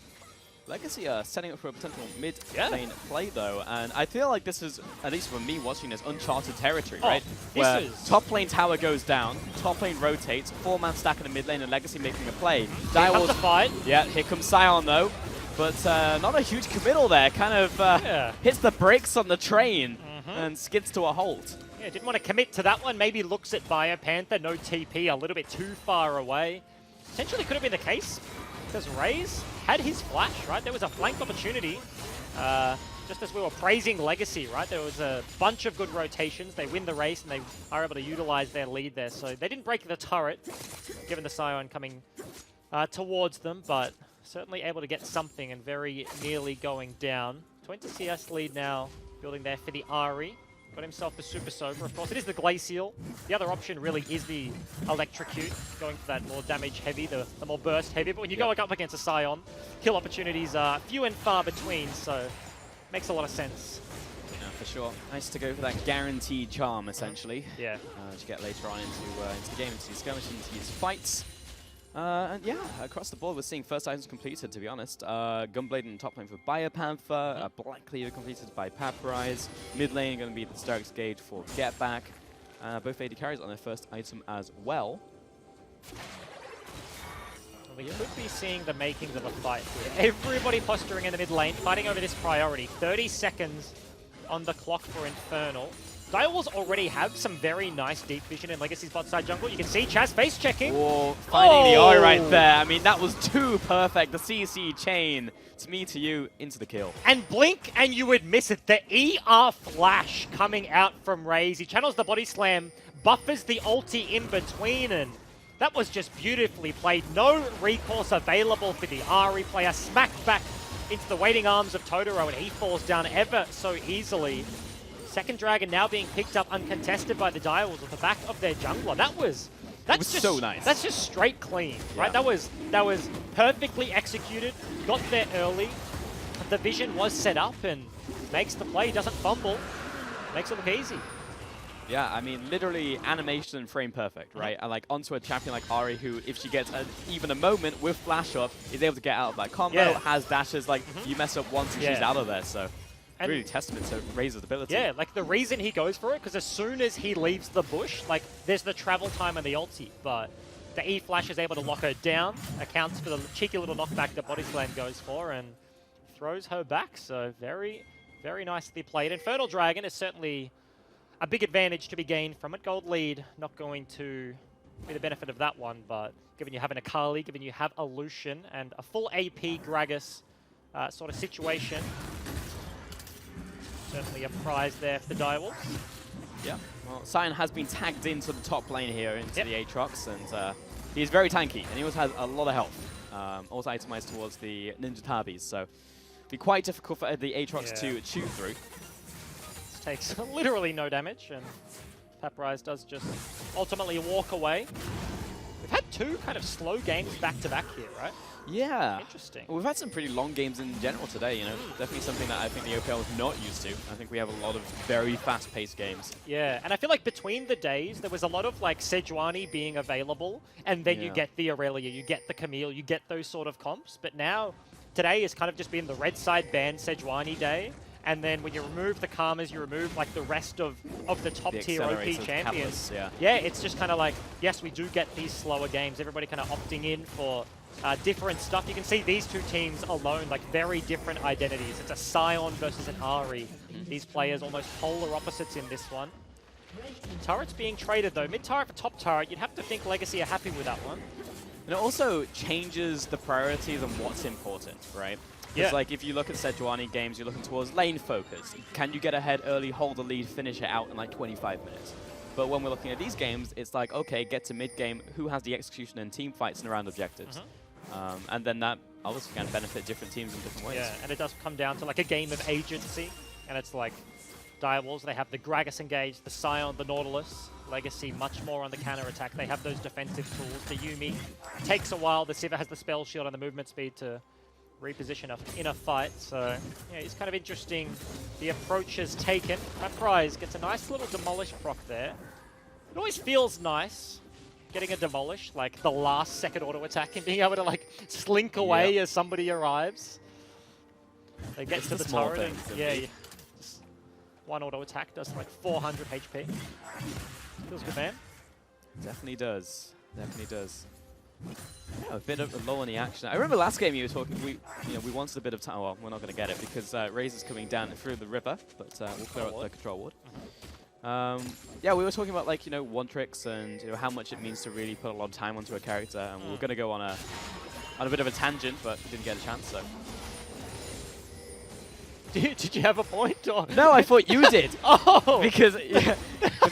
Legacy are setting up for a potential mid-lane play, though, and I feel like this is, at least for me watching this, uncharted territory, right? Where top lane tower goes down, top lane rotates, 4-man stack in the mid lane, and Legacy making a play. Direwolves fight. Yeah, here comes Sion, though, but not a huge committal there. Kind of hits the brakes on the train and skids to a halt. Yeah, didn't want to commit to that one. Maybe looks at Biopanther, no TP, a little bit too far away. Potentially could have been the case, because Raze had his flash, right? There was a flank opportunity. Just as we were praising Legacy, right? There was a bunch of good rotations. They win the race, and they are able to utilize their lead there. So they didn't break the turret, given the Sion coming towards them, but certainly able to get something and very nearly going down. 20 CS lead now, building there for the Ahri. Got himself the Super Soaker. Of course, it is the Glacial. The other option really is the Electrocute, going for that more damage heavy, the more burst heavy. But when you go up against a Sion, kill opportunities are few and far between, so makes a lot of sense. Yeah, for sure. Nice to go for that guaranteed charm, essentially. Yeah. To get later on into the game, into these skirmishes, into these fights. And yeah, across the board, we're seeing first items completed, to be honest. Gunblade in top lane for Biopanther, Black Cleaver completed by Paparize. Mid lane going to be the Stark's Gauge for Get Back. Both AD carries on their first item as well. We could be seeing the makings of a fight here. Everybody posturing in the mid lane, fighting over this priority. 30 seconds on the clock for Infernal. Direwolves already have some very nice deep vision in Legacy's bot side jungle. You can see Chaz face checking. Oh, finding the eye right there. I mean, that was too perfect. The CC chain, to me, to you, into the kill. And blink and you would miss it. The ER flash coming out from Raze. He channels the body slam, buffers the ulti in between, and that was just beautifully played. No recourse available for the Ahri player. Smacked back into the waiting arms of Totoro, and he falls down ever so easily. Second Dragon now being picked up uncontested by the Direwolves with the back of their jungler. That's just so nice. That's just straight clean, right? Yeah. That was perfectly executed. Got there early. The vision was set up and makes the play. Doesn't fumble. Makes it look easy. Yeah, I mean, literally animation and frame perfect, right? And like onto a champion like Ahri, who, if she gets even a moment with flash up, is able to get out of that combo, has dashes. Like, you mess up once and she's out of there, so. And really testament to Razor's ability. Yeah, like the reason he goes for it, because as soon as he leaves the bush, like there's the travel time and the ulti, but the E flash is able to lock her down, accounts for the cheeky little knockback that Body Slam goes for, and throws her back. So very, very nicely played. Infernal Dragon is certainly a big advantage to be gained from it. Gold lead, not going to be the benefit of that one, but given you have an Akali, given you have a Lucian, and a full AP Gragas sort of situation, certainly a prize there for the Direwolves. Yeah. Well, Sion has been tagged into the top lane here, into the Aatrox, and he's very tanky, and he also has a lot of health. Also itemized towards the Ninja Tabis, so it'd be quite difficult for the Aatrox to chew through. This takes literally no damage, and Paparize does just ultimately walk away. We've had two kind of slow games back-to-back here, right? Yeah. Interesting. Well, we've had some pretty long games in general today, you know. Definitely something that I think the OPL is not used to. I think we have a lot of very fast-paced games. Yeah, and I feel like between the days, there was a lot of like Sejuani being available, and then you get the Aurelia, you get the Camille, you get those sort of comps. But now, today is kind of just been the red side ban Sejuani day. And then when you remove the Karmas, you remove like the rest of the top tier OP champions. Yeah, it's just kind of like, yes, we do get these slower games. Everybody kind of opting in for different stuff. You can see these two teams alone, like very different identities. It's a Sion versus an Ahri. These players almost polar opposites in this one. Turrets being traded though. Mid turret for top turret, you'd have to think Legacy are happy with that one. And it also changes the priorities on what's important, right? Because like if you look at Sejuani games, you're looking towards lane focus. Can you get ahead early, hold the lead, finish it out in like 25 minutes? But when we're looking at these games, it's like, okay, get to mid-game, who has the execution and team fights and around objectives? And then that obviously can benefit different teams in different ways. Yeah, and it does come down to like a game of agency, and it's like Direwolves, they have the Gragas engage, the Scion, the Nautilus. Legacy much more on the counter-attack. They have those defensive tools. The Yuumi takes a while. The Sivir has the spell shield and the movement speed to reposition in a fight. So yeah, it's kind of interesting the approach is taken. Paparize gets a nice little demolish proc there. It always feels nice getting a demolish, like the last second auto attack and being able to like slink away as somebody arrives. They get to the turret and just one auto attack does like 400 HP. Feels good, man. Definitely does. Definitely does. Yeah, a bit of a lull in the action. I remember last game you were talking, we wanted a bit of time. Well, we're not going to get it because Razor's coming down through the river, but we'll clear out the control ward. Yeah, we were talking about like, one tricks and how much it means to really put a lot of time onto a character, and we were going to go on a bit of a tangent, but we didn't get a chance, so. Did you have a point? Or? No, I thought you did. Because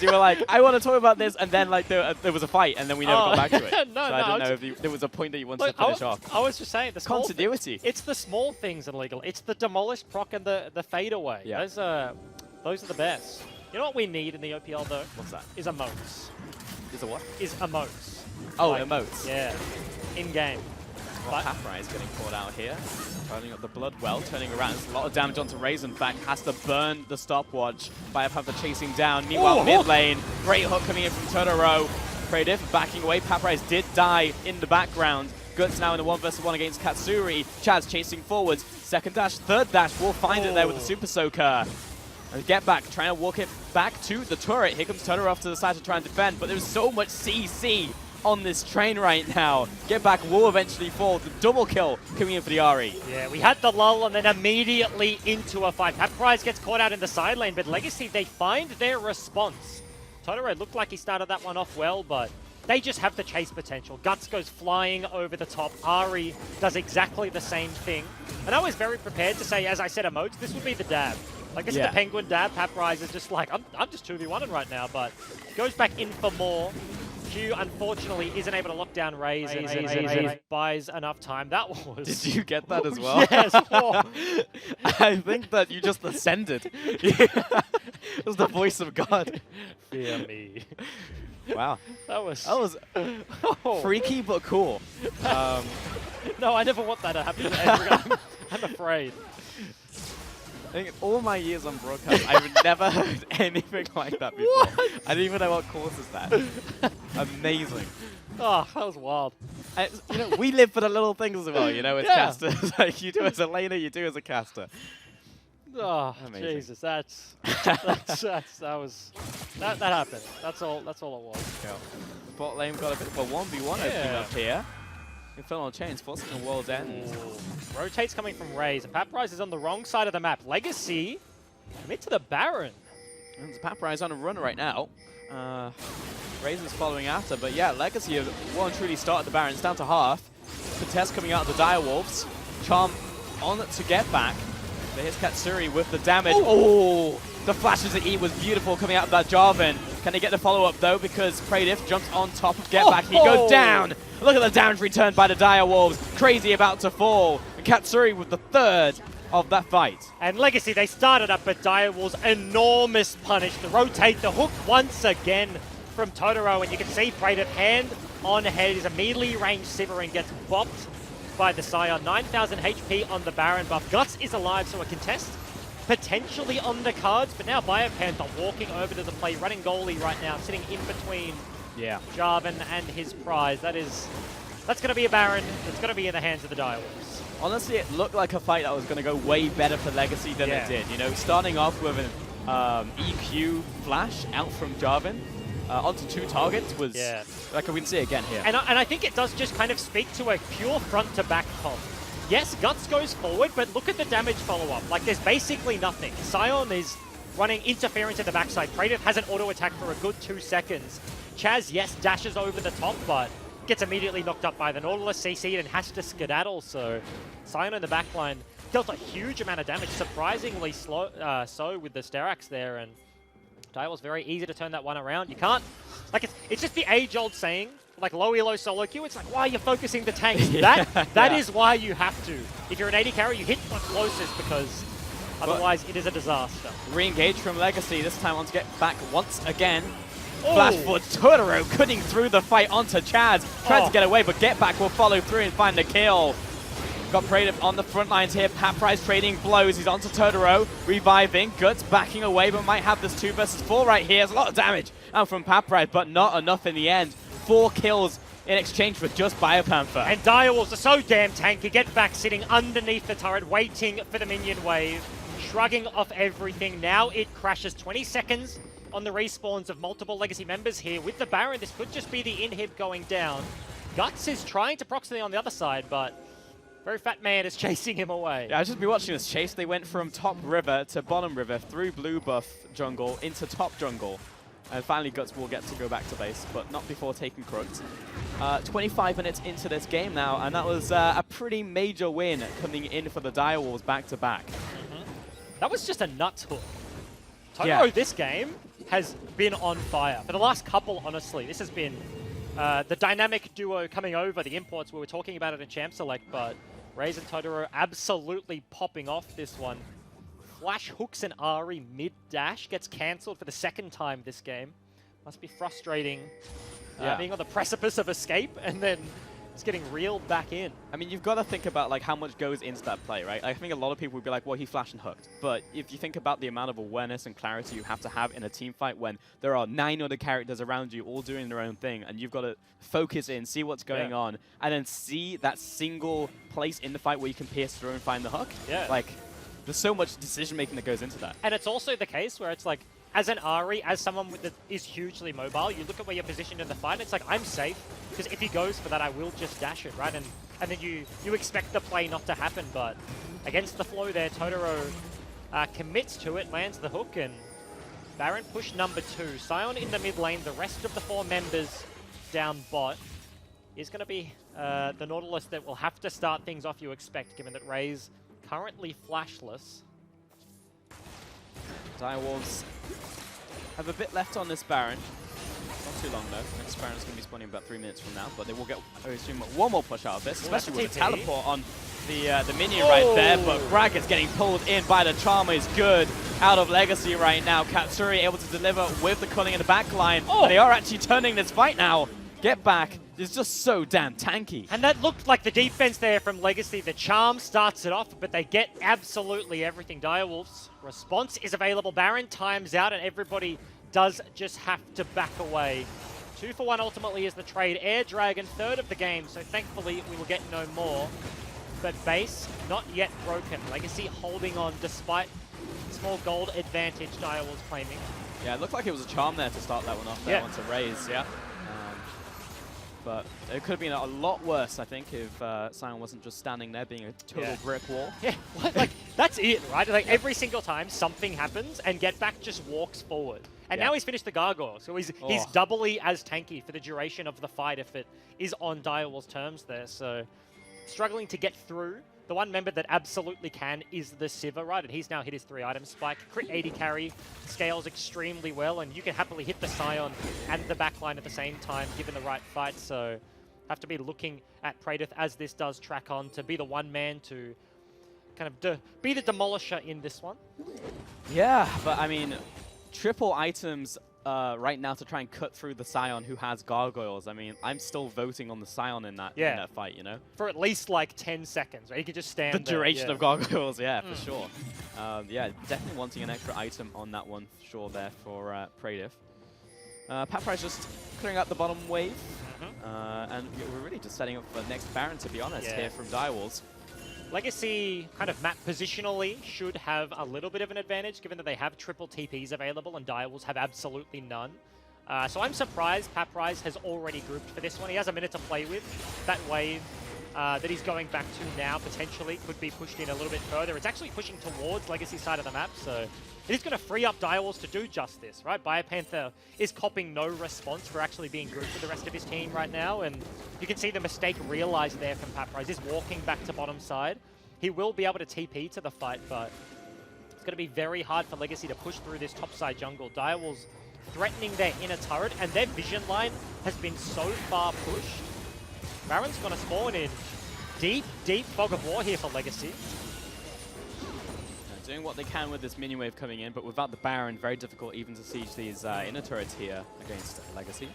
you were like, I want to talk about this, and then like there was a fight, and then we never got back to it. No, so I don't know if there was a point that you wanted to finish off. I was just saying, the continuity. It's the small things illegal. It's the demolish proc and the fade away. Yeah. Those are the best. You know what we need in the OPL though? What's that? Is emotes. Is a what? Is emotes. Oh, like, emotes. Yeah. In game. Paparize getting caught out here. Turning up the blood well, turning around. There's a lot of damage onto Razor. In fact, has to burn the stopwatch. Biopanther chasing down. Meanwhile, mid lane, great hook coming in from Totoro. Pradev backing away. Paprise did die in the background. Guts now in a 1v1 against Katsuri. Chaz chasing forwards. Second dash, third dash. Will find it there with the Super Soaker. And get back, trying to walk it back to the turret. Here comes Totoro off to the side to try and defend, but there's so much CC on this train right now. Get back will eventually fall. The double kill coming in for the Ari. Yeah, we had the lull and then immediately into a fight. Paprise gets caught out in the side lane, but Legacy, they find their response. Totoro looked like he started that one off well, but they just have the chase potential. Guts goes flying over the top. Ari does exactly the same thing. And I was very prepared to say, as I said, emotes, this would be the dab. Like, this is the Penguin dab. Paprise is just like, I'm just 2v1ing right now, but goes back in for more. Q, unfortunately, isn't able to lock down Raze and buys enough time. That was... Did you get that as well? Yes. I think that you just ascended. It was the voice of God. Fear me. Wow. That was freaky but cool. No, I never want that to happen to everyone. I'm afraid. I think in all my years on broadcast, I've never heard anything like that before. What? I don't even know what causes that. Amazing. Oh, that was wild. You know, we live for the little things as well, you know, as casters. Like, you do as a laner, you do as a caster. Oh, amazing. Jesus, that happened. That's all it was. Yeah. Bot lane got a bit of a 1v1 opening up here. Infernal Chains forcing the world's end. Rotates coming from Raze, and Paprise is on the wrong side of the map. Legacy commit to the Baron. And Paprise on a run right now. Raze is following after, but yeah, Legacy have well and truly started the Baron. It's down to half. Contest coming out of the Direwolves. Charm on to get back. But here's Katsuri with the damage. Oh, the flashes at E was beautiful coming out of that Jarvan. Can they get the follow-up though? Because Pradev jumps on top of Get Back. He goes down. Look at the damage returned by the Direwolves. Crazy about to fall. And Katsuri with the third of that fight. And Legacy, they started up, but Direwolves, enormous punish to rotate the hook once again from Totoro. And you can see Pradev hand on head is immediately ranged Sivir and gets bopped by the Scion. 9,000 HP on the Baron buff. Guts is alive, so a contest potentially on the cards, but now Biopanther walking over to the play, running goalie right now, sitting in between Jarvan and his prize. That's going to be a Baron. It's going to be in the hands of the Direwolves. Honestly, it looked like a fight that was going to go way better for Legacy than it did. You know, starting off with an EQ flash out from Jarvan onto two targets was, like we can see again here. And I think it does just kind of speak to a pure front-to-back comp. Yes, Guts goes forward, but look at the damage follow-up. Like, there's basically nothing. Scion is running interference at the backside. Pradev has an auto-attack for a good 2 seconds. Chaz, yes, dashes over the top, but gets immediately knocked up by the Nautilus, CC'd, and has to skedaddle. So Scion in the backline dealt a huge amount of damage, surprisingly so with the Sterax there, and Direwolves very easy to turn that one around. You can't, like, it's just the age-old saying, like low elo solo queue, it's like, why are you focusing the tanks? That is why you have to. If you're an AD carry, you hit the closest, because otherwise it is a disaster. Re-engage from Legacy, this time on to get back once again. Flash for Totoro, cutting through the fight onto Chaz. Tries to get away, but Get Back will follow through and find the kill. Got Pradev on the front lines here. Paprise trading blows. He's onto Totoro, reviving. Guts backing away, but might have this 2 versus 4 right here. There's a lot of damage out from Paprise, but not enough in the end. 4 kills in exchange for just Biopanther. And Direwolves are so damn tanky. Get Back sitting underneath the turret, waiting for the minion wave, shrugging off everything. Now it crashes 20 seconds on the respawns of multiple Legacy members here. With the Baron, this could just be the inhib going down. Guts is trying to proxy on the other side, but very fat man is chasing him away. Yeah, I've just been watching this chase. They went from top river to bottom river, through blue buff jungle into top jungle. And finally Guts will get to go back to base, but not before taking Crooks. 25 minutes into this game now, and that was a pretty major win coming in for the Direwolves back-to-back. That was just a nuts hook. Totoro this game has been on fire. For the last couple, honestly, this has been the dynamic duo coming over, the imports, we were talking about it in Champ Select, but Raze and Totoro absolutely popping off this one. Flash hooks and Ari mid-dash gets cancelled for the 2nd time this game. Must be frustrating being on the precipice of escape and then It's getting reeled back in. I mean, you've got to think about like how much goes into that play, right? I think a lot of people would be like, well, he flashed and hooked. But if you think about the amount of awareness and clarity you have to have in a team fight when there are 9 other characters around you all doing their own thing, and you've got to focus in, see what's going on, and then see that single place in the fight where you can pierce through and find the hook. Yeah. Like, there's so much decision-making that goes into that. And it's also the case where it's like, as an Ari, as someone that is hugely mobile, you look at where you're positioned in the fight, and it's like, I'm safe, because if he goes for that, I will just dash it, right? And then you expect the play not to happen, but against the flow there, Totoro commits to it, lands the hook, and Baron push number 2. Sion in the mid lane, the rest of the 4 members down bot is going to be the Nautilus that will have to start things off, you expect, given that Ray's currently flashless. Direwolves have a bit left on this Baron. Not too long though. Next Baron's going to be spawning about 3 minutes from now, but they will get, I assume, one more push out of this, especially with a teleport on the minion right there. But Bragg is getting pulled in by the Charmer. Is good out of Legacy right now. Katsuri able to deliver with the culling in the back line. But they are actually turning this fight now. Get back is just so damn tanky. And that looked like the defense there from Legacy. The Charm starts it off, but they get absolutely everything. Direwolves' response is available. Baron times out, and everybody does just have to back away. 2 for 1 ultimately is the trade. Air Dragon, 3rd of the game, so thankfully we will get no more. But base, not yet broken. Legacy holding on despite small gold advantage Direwolves claiming. Yeah, it looked like it was a charm there to start that one off there once a raise, but it could have been a lot worse, I think, if Sion wasn't just standing there being a total brick wall. Yeah, like, that's it, right? Like, every single time something happens and Get Back just walks forward. And now he's finished the Gargoyle, so he's doubly as tanky for the duration of the fight if it is on Direwolves' terms there. So, struggling to get through. The one member that absolutely can is the Sivir, right? And he's now hit his 3-item spike. Crit 80 carry, scales extremely well, and you can happily hit the Sion and the backline at the same time, given the right fight. So, have to be looking at Praedyth as this does track on to be the one man to kind of be the demolisher in this one. Yeah, but I mean, triple items right now to try and cut through the Sion who has gargoyles. I mean, I'm still voting on the Sion in that fight, you know? For at least like 10 seconds, right? You can just stand the duration of gargoyles, for sure. Yeah, definitely wanting an extra item on that one, for sure, there for Praedyth. Paprice just clearing up the bottom wave. And we're really just setting up for the next Baron, to be honest, here from Direwolves. Legacy, kind of map positionally, should have a little bit of an advantage, given that they have triple TPs available and Direwolves have absolutely none. So I'm surprised Paprice has already grouped for this one. He has a minute to play with. That wave that he's going back to now potentially could be pushed in a little bit further. It's actually pushing towards Legacy's side of the map, so it is going to free up Direwolves to do just this, right? Biopanther is copping no response for actually being grouped with the rest of his team right now, and you can see the mistake realized there from Paprice. He's walking back to bottom side. He will be able to TP to the fight, but it's going to be very hard for Legacy to push through this topside jungle. Direwolves threatening their inner turret, and their vision line has been so far pushed. Baron's going to spawn in deep, deep fog of war here for Legacy. Doing what they can with this mini wave coming in, but without the Baron, very difficult even to siege these inner turrets here against Legacy.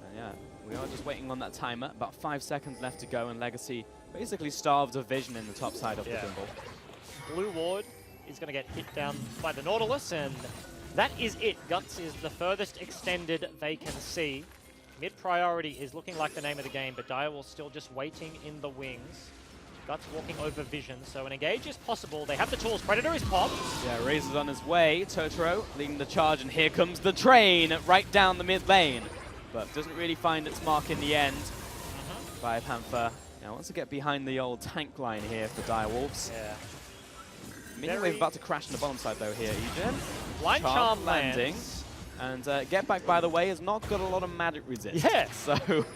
And yeah, we are just waiting on that timer. About 5 seconds left to go, and Legacy basically starved of vision in the top side of the jungle. Blue Ward is going to get hit down by the Nautilus, and that is it. Guts is the furthest extended they can see. Mid-priority is looking like the name of the game, but Direwolves still just waiting in the wings. Guts walking over vision, so an engage is possible. They have the tools. Predator is popped. Yeah, Razor's on his way. Totoro leading the charge, and here comes the train right down the mid lane. But doesn't really find its mark in the end. Biopanther now wants to get behind the old tank line here for Direwolves. Yeah. Minion wave about to crash on the bottom side though here, Egen. Blind Charm landing. And Get Back, by the way, has not got a lot of magic resist. Yeah. So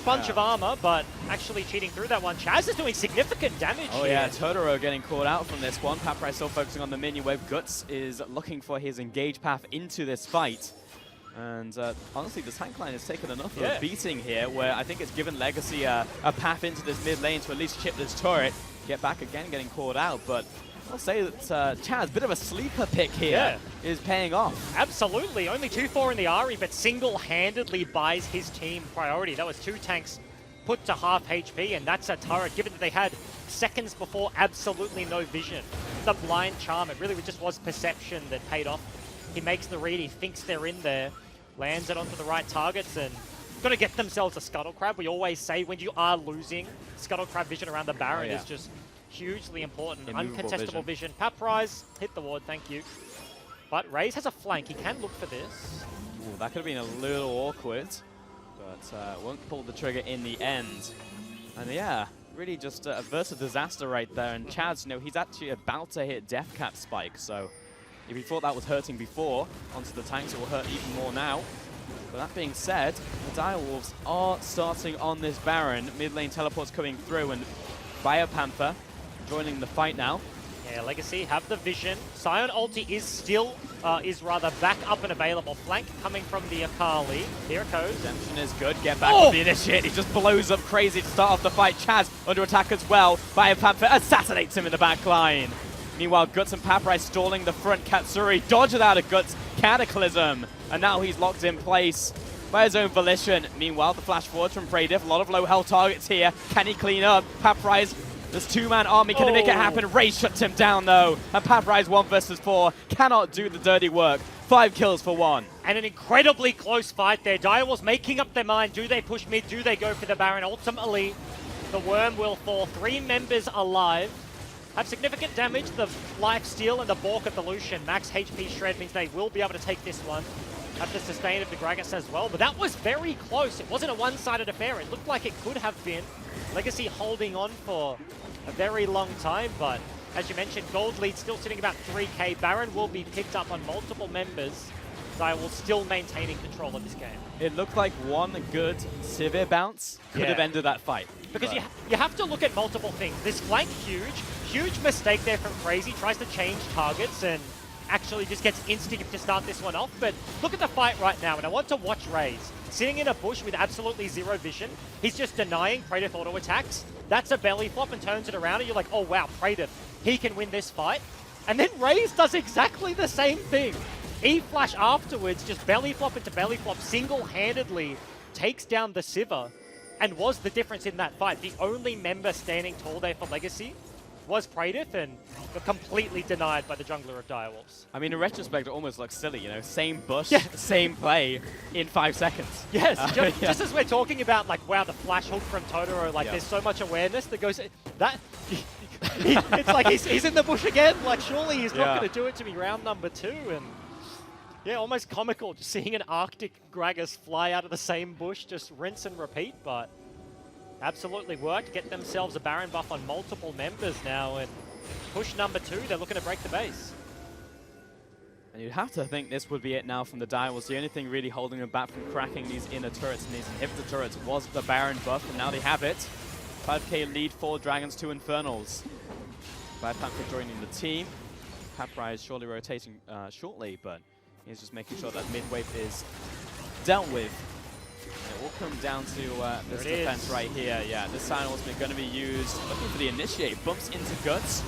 bunch of armor, but actually cheating through that one. Chaz is doing significant damage here. Yeah, Totoro getting caught out from this one. Paprice still focusing on the minion wave. Guts is looking for his engage path into this fight. And honestly, the tank line has taken enough of a beating here, where I think it's given Legacy a path into this mid lane to at least chip this turret. Get Back again getting caught out, but I'll say that Chaz, bit of a sleeper pick here, is paying off. Absolutely. Only 2-4 in the Ahri, but single-handedly buys his team priority. That was 2 tanks put to half HP, and that's a turret, given that they had seconds before absolutely no vision. The blind charm, it really just was perception that paid off. He makes the read, he thinks they're in there, lands it onto the right targets, and got to get themselves a Scuttle Crab. We always say when you are losing, Scuttle Crab vision around the Baron is just hugely important. Immovable Uncontestable vision. Paprise, hit the ward, thank you. But Raze has a flank, he can look for this. Ooh, that could have been a little awkward, but won't pull the trigger in the end. And yeah, really just a verse of disaster right there. And Chaz, you know, he's actually about to hit Death Cap Spike, so if he thought that was hurting before, onto the tanks, it will hurt even more now. But that being said, the Direwolves are starting on this Baron. Mid lane teleports coming through, and Biopanther joining the fight now. Yeah, Legacy have the vision. Scion ulti is still, rather back up and available. Flank coming from the Akali. Here it goes. Redemption is good. Get back with the initiate. He just blows up crazy to start off the fight. Chaz under attack as well. Biopanther assassinates him in the back line. Meanwhile, Guts and Paprai stalling the front. Katsuri dodges out of Guts' Cataclysm. And now he's locked in place by his own volition. Meanwhile, the flash forward from Pradiff. A lot of low health targets here. Can he clean up? Paprai's this two-man army. Can he make it happen? Ray shuts him down, though. And Paprai's 1 versus 4 cannot do the dirty work. 5 kills for 1. And an incredibly close fight there. Direwolves making up their mind. Do they push mid? Do they go for the Baron? Ultimately, the Worm will fall. 3 members alive. Have significant damage. The Life Steal and the Balk of the Lucian. Max HP Shred means they will be able to take this one. Have the sustain of the Gragas as well. But that was very close. It wasn't a one-sided affair. It looked like it could have been. Legacy holding on for a very long time, but as you mentioned, gold lead still sitting about 3k. Baron will be picked up on multiple members. Direwolves still maintaining control of this game. It looked like one good Sivir bounce could have ended that fight. Because you have to look at multiple things. This flank huge mistake there from Crazy. Tries to change targets and actually just gets instinct to start this one off. But look at the fight right now, and I want to watch Raze. Sitting in a bush with absolutely zero vision. He's just denying Pradiff auto attacks. That's a belly flop and turns it around, and you're like, oh wow, Pradiff, he can win this fight. And then Raze does exactly the same thing. E-Flash afterwards, just belly flop into belly flop, single-handedly takes down the Sivir, and was the difference in that fight. The only member standing tall there for Legacy was Pradiff, and got completely denied by the jungler of Direwolves. I mean, in retrospect, it almost looks silly, you know, same bush, same play in 5 seconds. Yes, just as we're talking about, like, wow, the flash hook from Totoro, like, there's so much awareness that goes, that, it's like he's in the bush again, like, surely he's not going to do it to me round number 2, and yeah, almost comical, just seeing an Arctic Gragas fly out of the same bush, just rinse and repeat, but absolutely worked. Get themselves a Baron buff on multiple members now, and push number 2, they're looking to break the base. And you'd have to think this would be it now from the Direwolves. The only thing really holding them back from cracking these inner turrets and these inhibitor turrets was the Baron buff, and now they have it. 5k lead for Dragons, 2 Infernals. Biopanther joining the team. Paprai is surely rotating shortly, but he's just making sure that mid-wave is dealt with. It will come down to this defense right here. Yeah, this Silent Ultimate going to be used. Looking for the initiate. Bumps into Guts.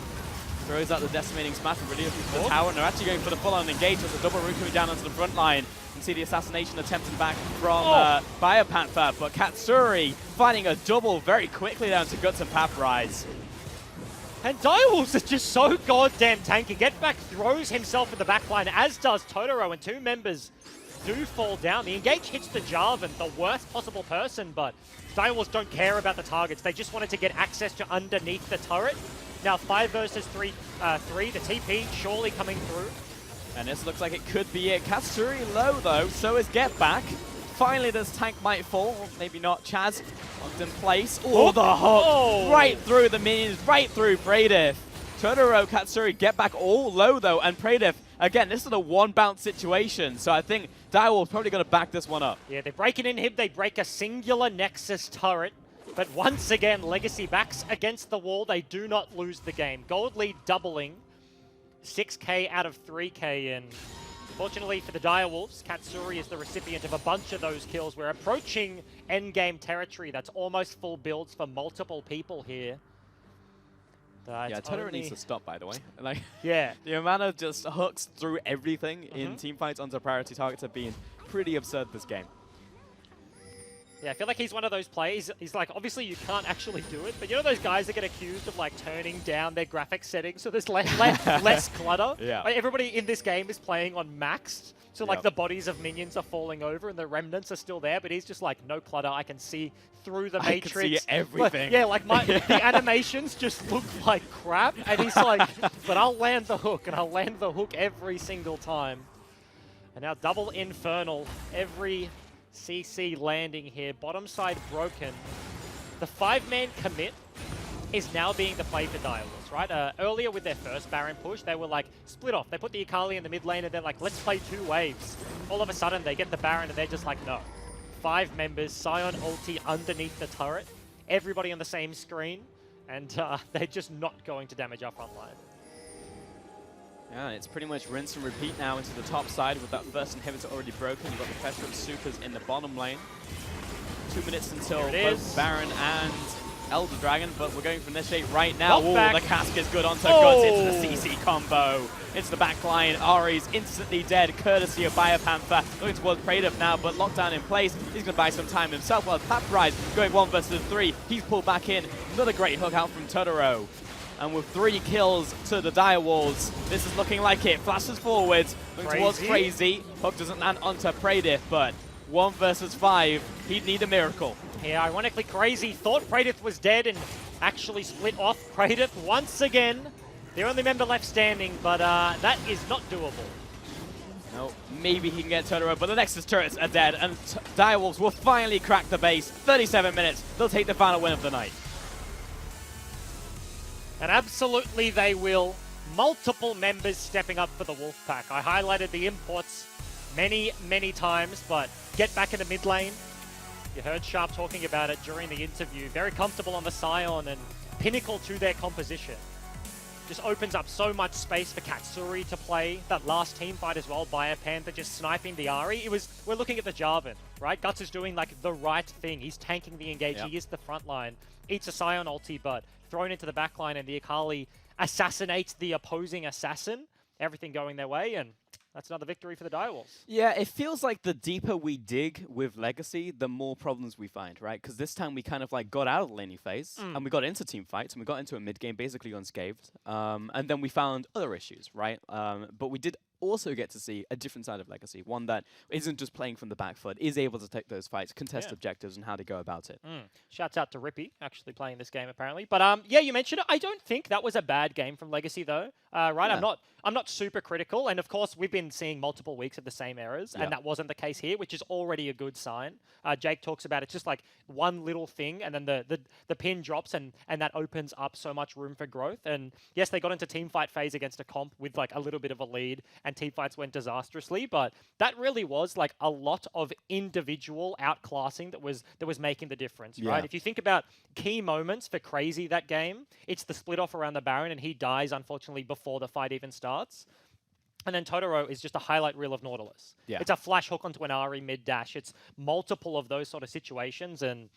Throws out the Decimating Smash. Really looking for the tower. And they're actually going for the full-on engage. There's a double root coming down onto the front line. You can see the assassination attempted back from Biopanther. But Katsuri finding a double very quickly down to Guts and Paprise. And Direwolves is just so goddamn tanky. Get back throws himself in the back line, as does Totoro, and 2 members do fall down. The engage hits the Jarvan, the worst possible person, but Direwolves don't care about the targets. They just wanted to get access to underneath the turret. Now 5 versus 3, the TP surely coming through. And this looks like it could be it. Katsuri low though, so is Get Back. Finally this tank might fall, or maybe not. Chaz locked in place. Oh, the hook! Right through the minions, right through Pradiff. Totoro, Katsuri, Get Back all low though, and Pradiff, again, this is a 1-bounce situation, so I think Direwolves probably going to back this one up. Yeah, they break an inhib, they break a singular Nexus turret, but once again, Legacy backs against the wall. They do not lose the game. Gold lead doubling, 6k out of 3k, and fortunately for the Direwolves, Katsuri is the recipient of a bunch of those kills. We're approaching endgame territory. That's almost full builds for multiple people here. Yeah, Totoro needs to stop, by the way. Like, yeah. The amount of just hooks through everything in teamfights onto priority targets have been pretty absurd this game. Yeah, I feel like he's one of those players. He's like, obviously you can't actually do it, but you know those guys that get accused of like turning down their graphics settings so there's less clutter? Yeah. Like, everybody in this game is playing on maxed, so like Yep. the bodies of minions are falling over and the remnants are still there, but he's just like, no clutter, I can see through the I can matrix. see everything. Yeah, like the animations just look like crap, and he's like, but I'll land the hook, and I'll land the hook every single time. And now double Infernal, every CC landing here, bottom side broken. The 5-man commit is now being the play for Direwolves, right? Earlier with their first Baron push, they were like, split off. They put the Akali in the mid lane and they're like, let's play 2 waves. All of a sudden, they get the Baron and they're just like, no. 5 members, Sion ulti underneath the turret, everybody on the same screen, and they're just not going to damage our front line. Yeah, it's pretty much rinse and repeat now into the top side with that first inhibitor already broken. You've got the pressure of supers in the bottom lane. 2 minutes until both Baron and Elder Dragon, but we're going for initiate right now. Ooh, the cask is good onto Guts into the CC combo. Into the back line, Ari's instantly dead, courtesy of Biopanther. Going towards Praetor now, but lockdown in place. He's going to buy some time himself while Paprise going 1 versus 3. He's pulled back in. Another great hook out from Totoro. And with 3 kills to the Direwolves, this is looking like it. Flashes forwards, going towards Crazy. Hook doesn't land onto Praetor, but 1 versus 5, he'd need a miracle. Yeah, ironically, Crazy thought Praedyth was dead and actually split off Praedyth once again. The only member left standing, but that is not doable. No, maybe he can get Totoro, but the Nexus turrets are dead, and Direwolves will finally crack the base. 37 minutes, they'll take the final win of the night. And absolutely they will. Multiple members stepping up for the Wolfpack. I highlighted the imports many, many times, but get back in the mid lane. You heard Sharp talking about it during the interview. Very comfortable on the Sion and pinnacle to their composition. Just opens up so much space for Katsuri to play. That last team fight as well, Biopanther just sniping the Ahri. We're looking at the Jarvan, right? Guts is doing like the right thing. He's tanking the engage. Yep. He is the front line. Eats a Sion ulti, but thrown into the back line, and the Akali assassinates the opposing assassin. Everything going their way, and that's another victory for the Direwolves. Yeah, it feels like the deeper we dig with Legacy, the more problems we find, right? Because this time we kind of like got out of the laning phase, and we got into team fights, and we got into a mid game basically unscathed. And then we found other issues, right? But we did also get to see a different side of Legacy, one that isn't just playing from the back foot, is able to take those fights, contest objectives, and how to go about it. Shouts out to Rippy, actually playing this game apparently. But yeah, you mentioned it. I don't think that was a bad game from Legacy though, right? Yeah. I'm not super critical, and of course we've been seeing multiple weeks of the same errors, and that wasn't the case here, which is already a good sign. Jake talks about it's just like one little thing, and then the pin drops, and that opens up so much room for growth. And yes, they got into team fight phase against a comp with like a little bit of a lead, and team fights went disastrously, but that really was like a lot of individual outclassing that was making the difference, right? If you think about key moments for Crazy that game, it's the split off around the Baron, and he dies unfortunately before the fight even starts. And then Totoro is just a highlight reel of Nautilus. It's a flash hook onto an Ahri mid-dash. It's multiple of those sort of situations, and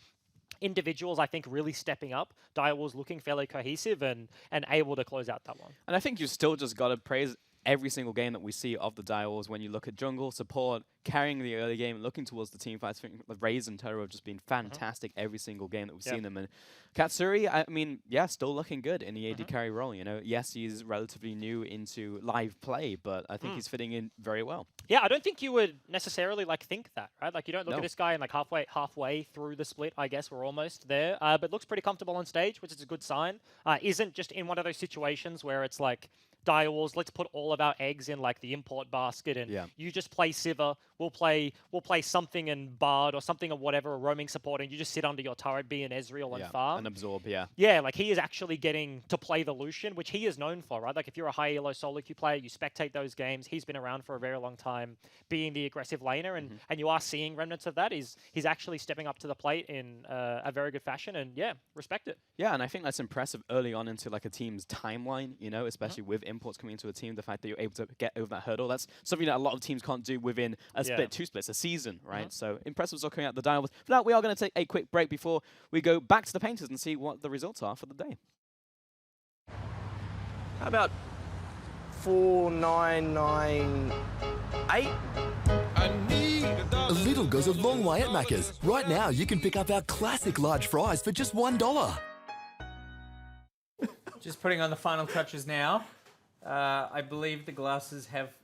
individuals, I think, really stepping up. Direwolves looking fairly cohesive and able to close out that one. And I think you still just got to praise every single game that we see of the Direwolves when you look at jungle, support, carrying the early game, looking towards the team fights. Raze and Totoro have just been fantastic every single game that we've seen them in. Katsuri, I mean, yeah, still looking good in the AD carry role. You know, yes, he's relatively new into live play, but I think he's fitting in very well. Yeah, I don't think you would necessarily like think that, right? Like you don't look at this guy and like halfway through the split. I guess we're almost there, but looks pretty comfortable on stage, which is a good sign. Isn't just in one of those situations where it's like, Direwolves, let's put all of our eggs in like the import basket, and you just play Sivir, we'll play something in Bard or something or whatever, a roaming support, and you just sit under your turret, be an Ezreal and farm. And absorb, Yeah, like he is actually getting to play the Lucian, which he is known for, right? Like if you're a high elo solo queue player, you spectate those games. He's been around for a very long time being the aggressive laner, and you are seeing remnants of that. He's actually stepping up to the plate in a very good fashion, and yeah, respect it. Yeah, and I think that's impressive early on into like a team's timeline, you know, especially with imports coming into a team, the fact that you're able to get over that hurdle, that's something that a lot of teams can't do within a split, 2 splits, a season, right? So impressive stuff coming out the Direwolves. For that, we are going to take a quick break before we go back to the painters and see what the results are for the day. How about 4998? A little little goes a long way at Macca's. Right now, you can pick up our classic large fries for just $1. Just putting on the final touches now. I believe the glasses have